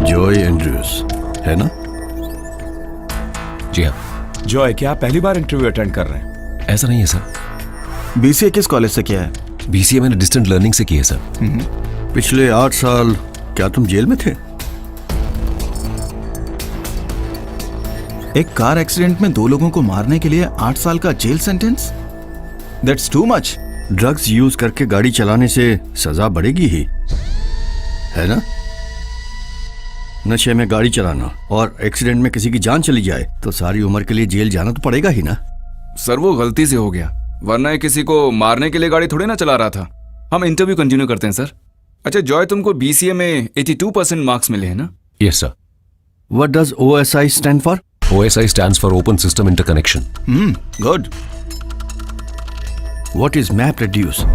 Joy Andrews है ना? जी हाँ। जॉय, क्या आप पहली बार इंटरव्यू अटेंड कर रहे हैं? ऐसा नहीं है सर। बीसीए किस कॉलेज से किया है? बीसीए मैंने डिस्टेंट लर्निंग से की है सर। पिछले 8 साल क्या तुम जेल में थे? एक कार एक्सीडेंट में 2 लोगों को मारने के लिए 8 साल का jail sentence? That's too much. Drugs use करके गाड़ी चलाने से सजा बढ़ेगी ही, है ना? नशे में गाड़ी चलाना और एक्सीडेंट में किसी की जान चली जाए तो सारी उम्र के लिए जेल जाना तो पड़ेगा ही ना। सर वो गलती से हो गया, वरना ये किसी को मारने के लिए गाड़ी थोड़ी ना चला रहा था। हम इंटरव्यू कंटिन्यू करते हैं सर। अच्छा जॉय, तुमको बीसीए में 82% मार्क्स मिले हैं ना? Yes sir. What does OSI stand for? OSI stands for Open System Interconnection. Good. What is MapReduce?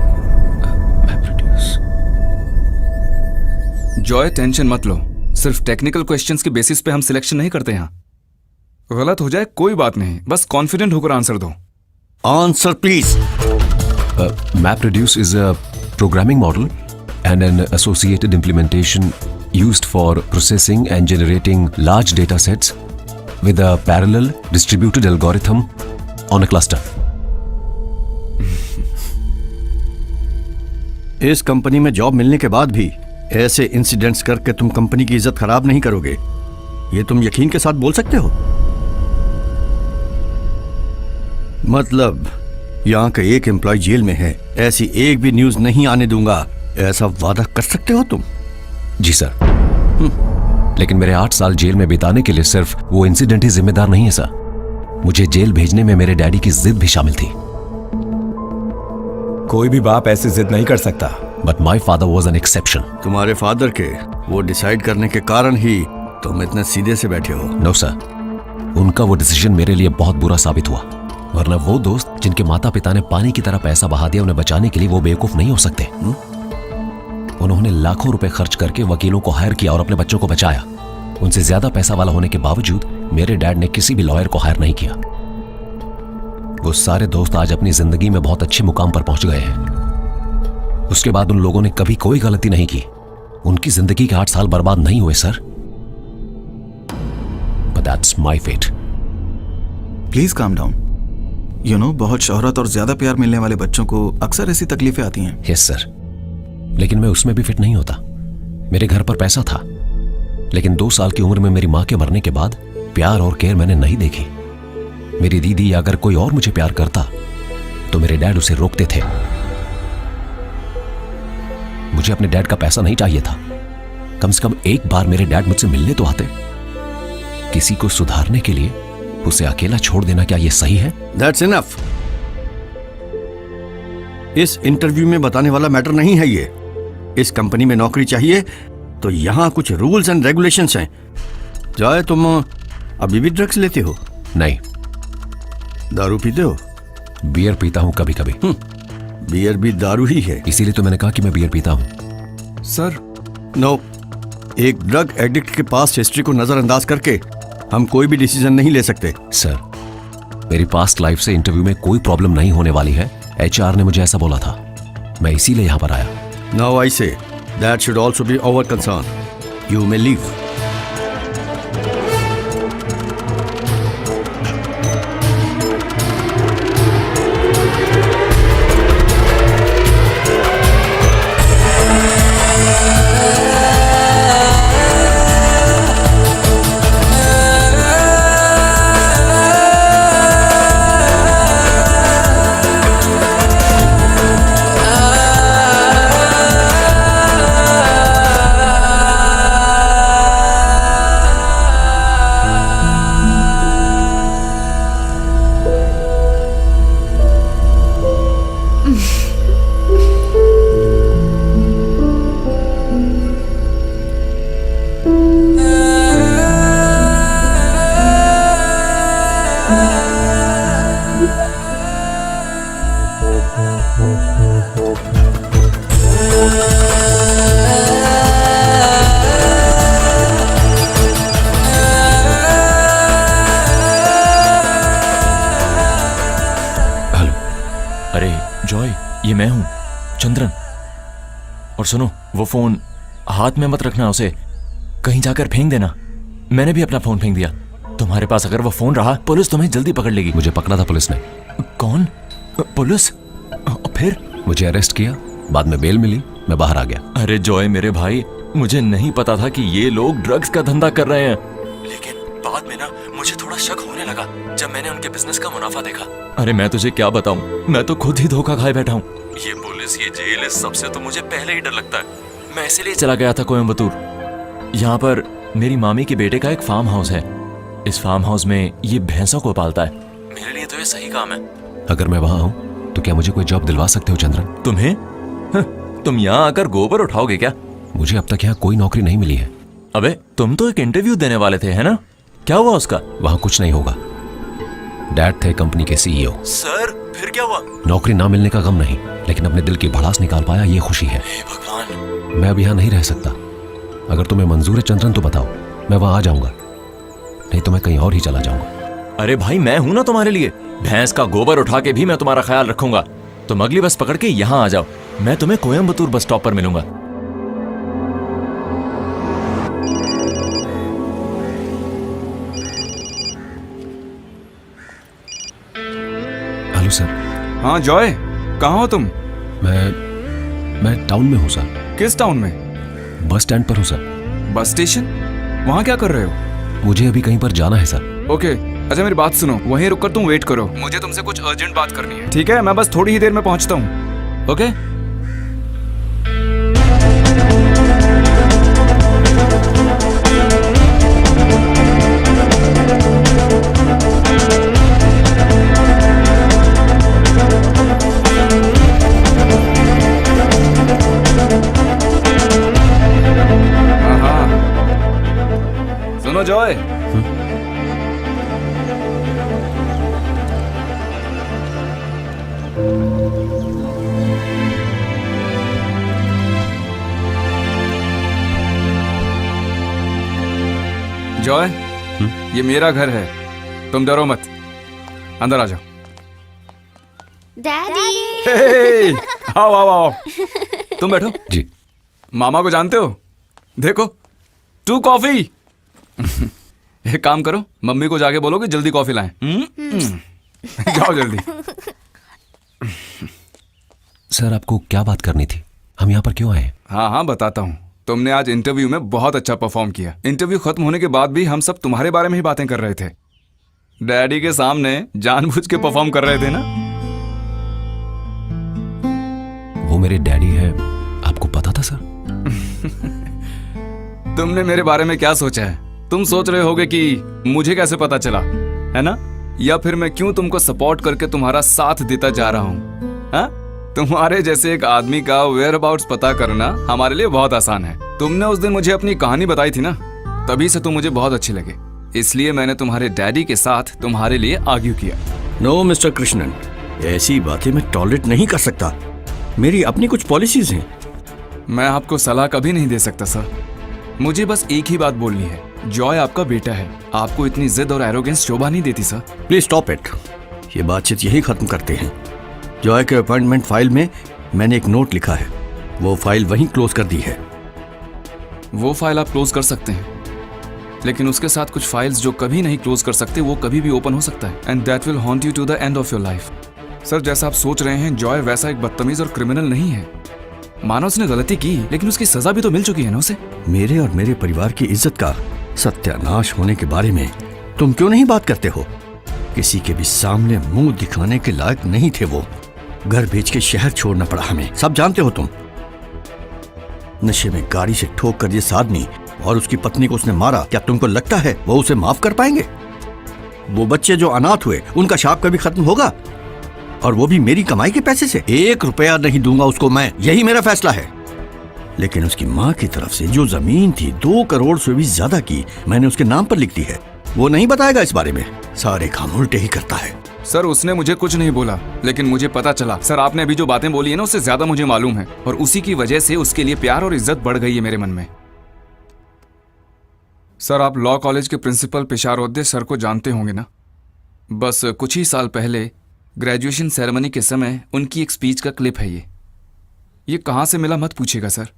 Joy tension मत लो, सिर्फ टेक्निकल क्वेश्चंस के बेसिस पे हम सिलेक्शन नहीं करते यहाँ। गलत हो जाए कोई बात नहीं, बस कॉन्फिडेंट होकर आंसर दो। Answer please. MapReduce is a programming model and an associated implementation used for processing and generating large data sets with a parallel distributed algorithm on a cluster. इस कंपनी में जॉब मिलने के बाद भी ऐसे इंसिडेंट्स करके तुम कंपनी की इज्जत खराब नहीं करोगे, ये तुम यकीन के साथ बोल सकते हो? मतलब यहाँ का एक एम्प्लॉय जेल में है, ऐसी एक भी न्यूज नहीं आने दूंगा, ऐसा वादा कर सकते हो तुम? जी सर। लेकिन मेरे 8 साल जेल में बिताने के लिए सिर्फ वो इंसिडेंट ही जिम्मेदार नहीं है सर। मुझे जेल भेजने में मेरे डैडी की जिद भी शामिल थी। कोई भी बाप ऐसी जिद नहीं कर सकता। But my father was an exception. तुम्हारे फादर के वो डिसाइड करने के कारण ही तुम इतने सीधे से बैठे हो। नो सर, उनका वो डिसीजन मेरे लिए बहुत बुरा साबित हुआ, वरना वो दोस्त जिनके माता पिता ने पानी की तरह पैसा बहा दिया, उन्हें बचाने के लिए वो बेवकूफ नहीं हो सकते। उन्होंने लाखों रुपए खर्च करके वकीलों को हायर किया और अपने बच्चों को बचाया। उनसे ज्यादा पैसा वाला होने के बावजूद मेरे डैड ने किसी भी लॉयर को हायर नहीं किया। वो सारे दोस्त आज अपनी जिंदगी में बहुत अच्छे मुकाम पर पहुंच गए हैं। उसके बाद उन लोगों ने कभी कोई गलती नहीं की। उनकी जिंदगी के 8 साल बर्बाद नहीं हुए sir. But that's my fate. Please calm down. You know, बहुत शोहरत और ज्यादा प्यार मिलने वाले बच्चों को अक्सर ऐसी तकलीफें आती हैं। यस सर, लेकिन मैं उसमें भी फिट नहीं होता। मेरे घर पर पैसा था, लेकिन 2 साल की उम्र में मेरी मां के मरने के बाद प्यार और केयर मैंने नहीं देखी। मेरी दीदी या अगर कोई और मुझे प्यार करता तो मेरे डैड उसे रोकते थे। मुझे अपने डैड का पैसा नहीं चाहिए था। कम से कम एक बार मेरे डैड मुझसे मिलने तो आते। किसी को सुधारने के लिए उसे अकेला छोड़ देना, क्या यह सही है? That's enough. इस इंटरव्यू में बताने वाला मैटर नहीं है ये। इस कंपनी में नौकरी चाहिए तो यहाँ कुछ रूल्स एंड रेगुलेशंस हैं। जॉय, तुम अभी भी ड्रग्स लेते हो? नहीं। दारू पीते हो? बियर पीता हूं कभी कभी। बियर भी दारू ही है। इसीलिए तो मैंने कहा कि मैं बियर पीता हूं। सर नो, एक ड्रग एडिक्ट के पास हिस्ट्री को नजरअंदाज करके हम कोई भी डिसीजन नहीं ले सकते। सर, मेरी पास्ट लाइफ से इंटरव्यू में कोई प्रॉब्लम नहीं होने वाली है। HR ने मुझे ऐसा बोला था, मैं इसीलिए यहां पर आया। Now I say that should also be our concern. You may leave. अरे जॉय, ये मैं हूं, चंद्रन। और सुनो, वो फोन हाथ में मत रखना, उसे कहीं जाकर फेंक देना। मैंने भी अपना फोन फेंक दिया। तुम्हारे पास अगर वो फोन रहा, पुलिस तुम्हें जल्दी पकड़ लेगी। मुझे पकड़ा था पुलिस ने। कौन? पुलिस? फिर? मुझे अरेस्ट किया, बाद में बेल मिली, मैं बाहर आ गया। अरे जॉय मेरे भाई, मुझे नहीं पता था कि ये लोग ड्रग्स का धंधा कर रहे हैं, लेकिन बाद में ना मुझे थोड़ा शक होने लगा जब मैंने उनके बिजनेस का मुनाफा देखा। अरे मैं तुझे क्या बताऊं, मैं तो खुद ही धोखा खाए बैठा हूं। ये पुलिस, ये जेल, इस सबसे तो मुझे पहले ही डर लगता है। मैं इसीलिए चला गया था कोयम्बतूर। यहाँ पर मेरी मामी के बेटे का एक फार्म हाउस है। इस फार्म हाउस में ये भैंसों को पालता है। मेरे लिए तो ये सही काम है। अगर मैं वहां हूं तो क्या मुझे कोई जॉब दिलवा सकते हो चंद्रन? तुम्हें? तुम यहाँ आकर गोबर उठाओगे क्या? मुझे अब तक यहाँ कोई नौकरी नहीं मिली है। अबे तुम तो एक इंटरव्यू देने वाले थे, है ना? क्या हुआ उसका? वहां कुछ नहीं होगा। डैड थे कंपनी के सीईओ। सर फिर क्या हुआ? नौकरी ना मिलने का गम नहीं, लेकिन अपने दिल की भड़ास निकाल पाया, ये खुशी है। हे भगवान, मैं अब यहाँ नहीं रह सकता। अगर तुम्हें मंजूर है चंद्रन तो बताओ, मैं वहां आ जाऊंगा, नहीं तो मैं कहीं और ही चला जाऊंगा। अरे भाई, मैं हूं ना तुम्हारे लिए। भैंस का गोबर उठा के भी मैं तुम्हारा ख्याल रखूंगा। तुम अगली बस पकड़ के यहाँ आ जाओ, मैं तुम्हें कोयम्बतूर बस स्टॉप पर मिलूंगा। Hello sir. हाँ जॉय, कहाँ हो तुम? मैं टाउन में हूँ सर। किस टाउन में? बस स्टैंड पर हूँ सर। Bus station? वहाँ क्या कर रहे हो? मुझे अभी कहीं पर जाना है सर। ओके, अच्छा मेरी बात सुनो, वहीं रुककर तुम वेट करो, मुझे तुमसे कुछ अर्जेंट बात करनी है। ठीक है, मैं बस थोड़ी ही देर में पहुंचता हूँ। ओके? सुनो जॉय, जॉय, ये मेरा घर है, तुम डरो मत, अंदर आ जाओ। डैडी। आओ आओ आओ, तुम बैठो। जी। मामा को जानते हो? देखो, 2 कॉफी। एक काम करो, मम्मी को जाके बोलो कि जल्दी कॉफी लाएं। जाओ जल्दी। सर आपको क्या बात करनी थी? हम यहाँ पर क्यों आए? हाँ हाँ बताता हूँ। तुमने आज इंटरव्यू में बहुत अच्छा परफॉर्म किया। इंटरव्यू खत्म होने के बाद भी हम सब तुम्हारे बारे में ही बातें कर रहे थे। डैडी के सामने जानबूझ के परफॉर्म कर रहे थे ना? वो मेरे डैडी है, आपको पता था सर? तुमने मेरे बारे में क्या सोचा है? तुम सोच रहे होगे कि मुझे कैसे पता चला, है ना? या फिर मैं क्यों तुमको सपोर्ट करके तुम्हारा साथ देता जा रहा हूँ? हाँ? तुम्हारे जैसे एक आदमी का वेयर अबाउट्स पता करना हमारे लिए बहुत आसान है। तुमने उस दिन मुझे अपनी कहानी बताई थी ना, तभी से तुम मुझे बहुत अच्छे लगे, इसलिए मैंने तुम्हारे डैडी के साथ तुम्हारे लिए आर्ग्यू किया। नो मिस्टर कृष्णन, ऐसी बातें मैं टॉलरेट नहीं कर सकता। मेरी अपनी कुछ पॉलिसीज हैं। मैं आपको सलाह कभी नहीं दे सकता सर। मुझे बस एक ही बात बोलनी है, जॉय आपका बेटा है, आपको इतनी जिद और एरोगेंस शोभा नहीं देती सर। Please stop it. ये बातचीत यही खत्म करते हैं। जॉय के अपॉइंटमेंट फाइल में मैंने एक नोट लिखा है, वो फाइल वहीं क्लोज कर दी है। वो फाइल आप क्लोज कर सकते हैं, लेकिन उसके साथ कुछ फाइल्स जो कभी नहीं क्लोज कर सकते वो कभी भी ओपन हो सकता है, and that will haunt you to the end of your life. Sir जैसा आप सोच रहे हैं, जॉय वैसा एक बदतमीज और क्रिमिनल नहीं है। मानो उसने गलती की, लेकिन उसकी सजा भी तो मिल चुकी है ना उसे। मेरे और मेरे परिवार की इज्जत का सत्यानाश होने के बारे में तुम क्यों नहीं बात करते हो? किसी के भी सामने मुंह दिखाने के लायक नहीं थे वो। घर बेच के शहर छोड़ना पड़ा हमें, सब जानते हो तुम। नशे में गाड़ी से ठोक कर जिस आदमी और उसकी पत्नी को उसने मारा, क्या तुमको लगता है वो उसे माफ कर पाएंगे? वो बच्चे जो अनाथ हुए, उनका शाप कभी खत्म होगा? और वो भी मेरी कमाई के पैसे से? 1 रुपया नहीं दूंगा उसको मैं, यही मेरा फैसला है। लेकिन उसकी माँ की तरफ से जो जमीन थी 2 करोड़ से भी ज्यादा की मैंने उसके नाम पर लिख दी है। वो नहीं बताएगा इस बारे में, सारे काम उल्टे ही करता है। सर उसने मुझे कुछ नहीं बोला, लेकिन मुझे पता चला। सर आपने अभी जो बातें बोली है ना उससे ज्यादा मुझे मालूम है, और उसी की वजह से उसके लिए प्यार और इज्जत बढ़ गई है मेरे मन में। सर आप लॉ कॉलेज के प्रिंसिपल पिशारोद्दे सर को जानते होंगे ना? बस कुछ ही साल पहले ग्रेजुएशन सेरेमनी के समय उनकी एक स्पीच का क्लिप है ये कहाँ से मिला मत पूछिएगा सर,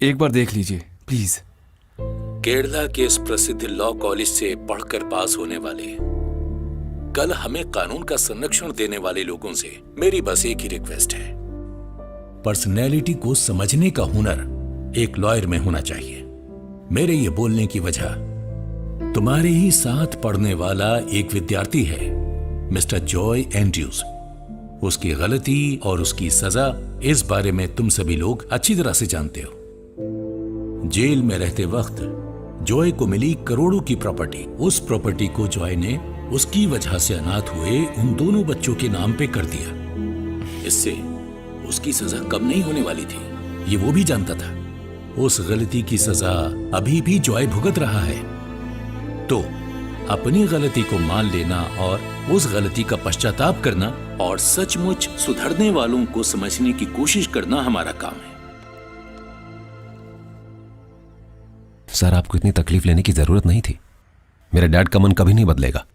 एक बार देख लीजिए प्लीज। केरला के इस प्रसिद्ध लॉ कॉलेज से पढ़कर पास होने वाले, कल हमें कानून का संरक्षण देने वाले लोगों से मेरी बस एक ही रिक्वेस्ट है, पर्सनैलिटी को समझने का हुनर एक लॉयर में होना चाहिए। मेरे ये बोलने की वजह, तुम्हारे ही साथ पढ़ने वाला एक विद्यार्थी है मिस्टर जॉय एंड्रयूज। उसकी गलती और उसकी सजा इस बारे में तुम सभी लोग अच्छी तरह से जानते हो। जेल में रहते वक्त जॉय को मिली करोड़ों की प्रॉपर्टी, उस प्रॉपर्टी को जॉय ने उसकी वजह से अनाथ हुए उन दोनों बच्चों के नाम पे कर दिया। इससे उसकी सजा कम नहीं होने वाली थी, ये वो भी जानता था। उस गलती की सजा अभी भी जॉय भुगत रहा है। तो अपनी गलती को मान लेना और उस गलती का पश्चाताप करना और सचमुच सुधरने वालों को समझने की कोशिश करना हमारा काम है। सर आपको इतनी तकलीफ लेने की जरूरत नहीं थी। मेरे डैड का मन कभी नहीं बदलेगा।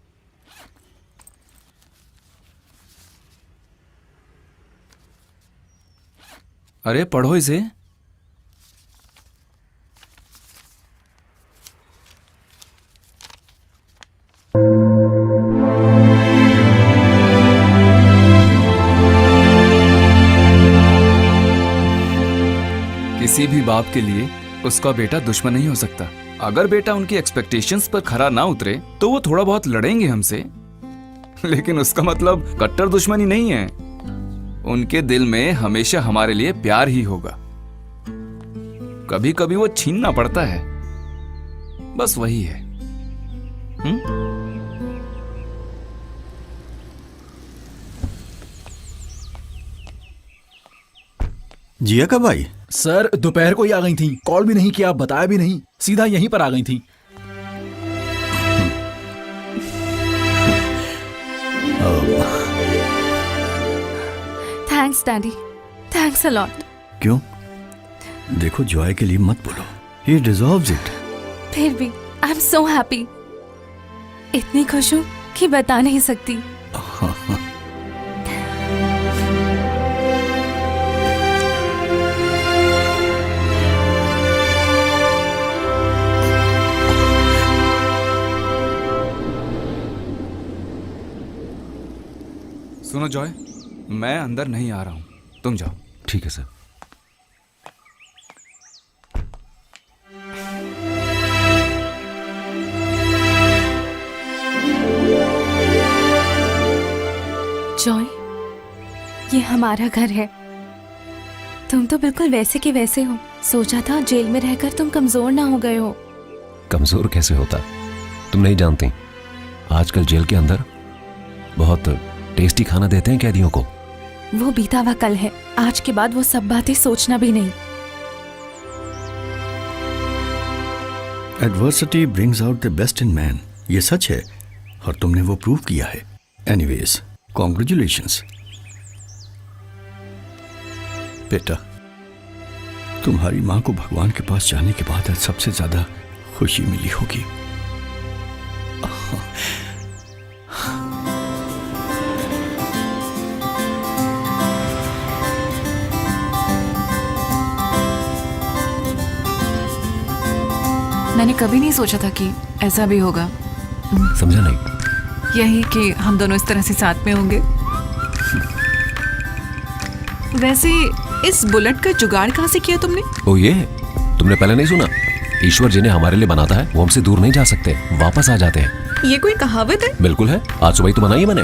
अरे पढ़ो इसे। किसी भी बाप के लिए उसका बेटा दुश्मन नहीं हो सकता। अगर बेटा उनकी एक्सपेक्टेशंस पर खरा ना उतरे तो वो थोड़ा बहुत लड़ेंगे हमसे, लेकिन उसका मतलब कट्टर दुश्मनी नहीं है। उनके दिल में हमेशा हमारे लिए प्यार ही होगा। कभी कभी वो छीनना पड़ता है, बस वही है। जिया कब आई? सर दोपहर को ही आ गई थी, कॉल भी नहीं किया, बताया भी नहीं, सीधा यहीं पर आ गई थी। Thanks daddy, thanks a lot. क्यों? देखो जॉय के लिए मत बोलो, ही डिजर्व्स इट। फिर भी आई एम सो हैप्पी, इतनी खुश हूँ कि बता नहीं सकती। सुनो जॉय, मैं अंदर नहीं आ रहा हूं, तुम जाओ। ठीक है सर। जॉय, ये हमारा घर है। तुम तो बिल्कुल वैसे के वैसे हो। सोचा था जेल में रहकर तुम कमजोर ना हो गए हो। कमजोर कैसे होता? तुम नहीं जानती, आजकल जेल के अंदर बहुत टेस्टी खाना देते हैं कैदियों को। वो बीता हुआ कल है, आज के बाद वो सब बातें सोचना भी नहीं। Adversity brings out the best in man, ये सच है और तुमने वो प्रूव किया है। एनीवेज, कॉन्ग्रेचुलेशंस बेटा। तुम्हारी माँ को भगवान के पास जाने के बाद आज सबसे ज्यादा खुशी मिली होगी। मैंने कभी नहीं सोचा था कि ऐसा भी होगा। समझा नहीं? यही कि हम दोनों इस तरह से साथ में होंगे। वैसे इस बुलेट का जुगाड़ कहाँ से किया तुमने? ओ ये तुमने पहले नहीं सुना? ईश्वर जिन्हें हमारे लिए बनाता है वो हमसे दूर नहीं जा सकते, वापस आ जाते हैं। ये कोई कहावत है? बिल्कुल है, आज सुबह ही तो बनाई है मैंने।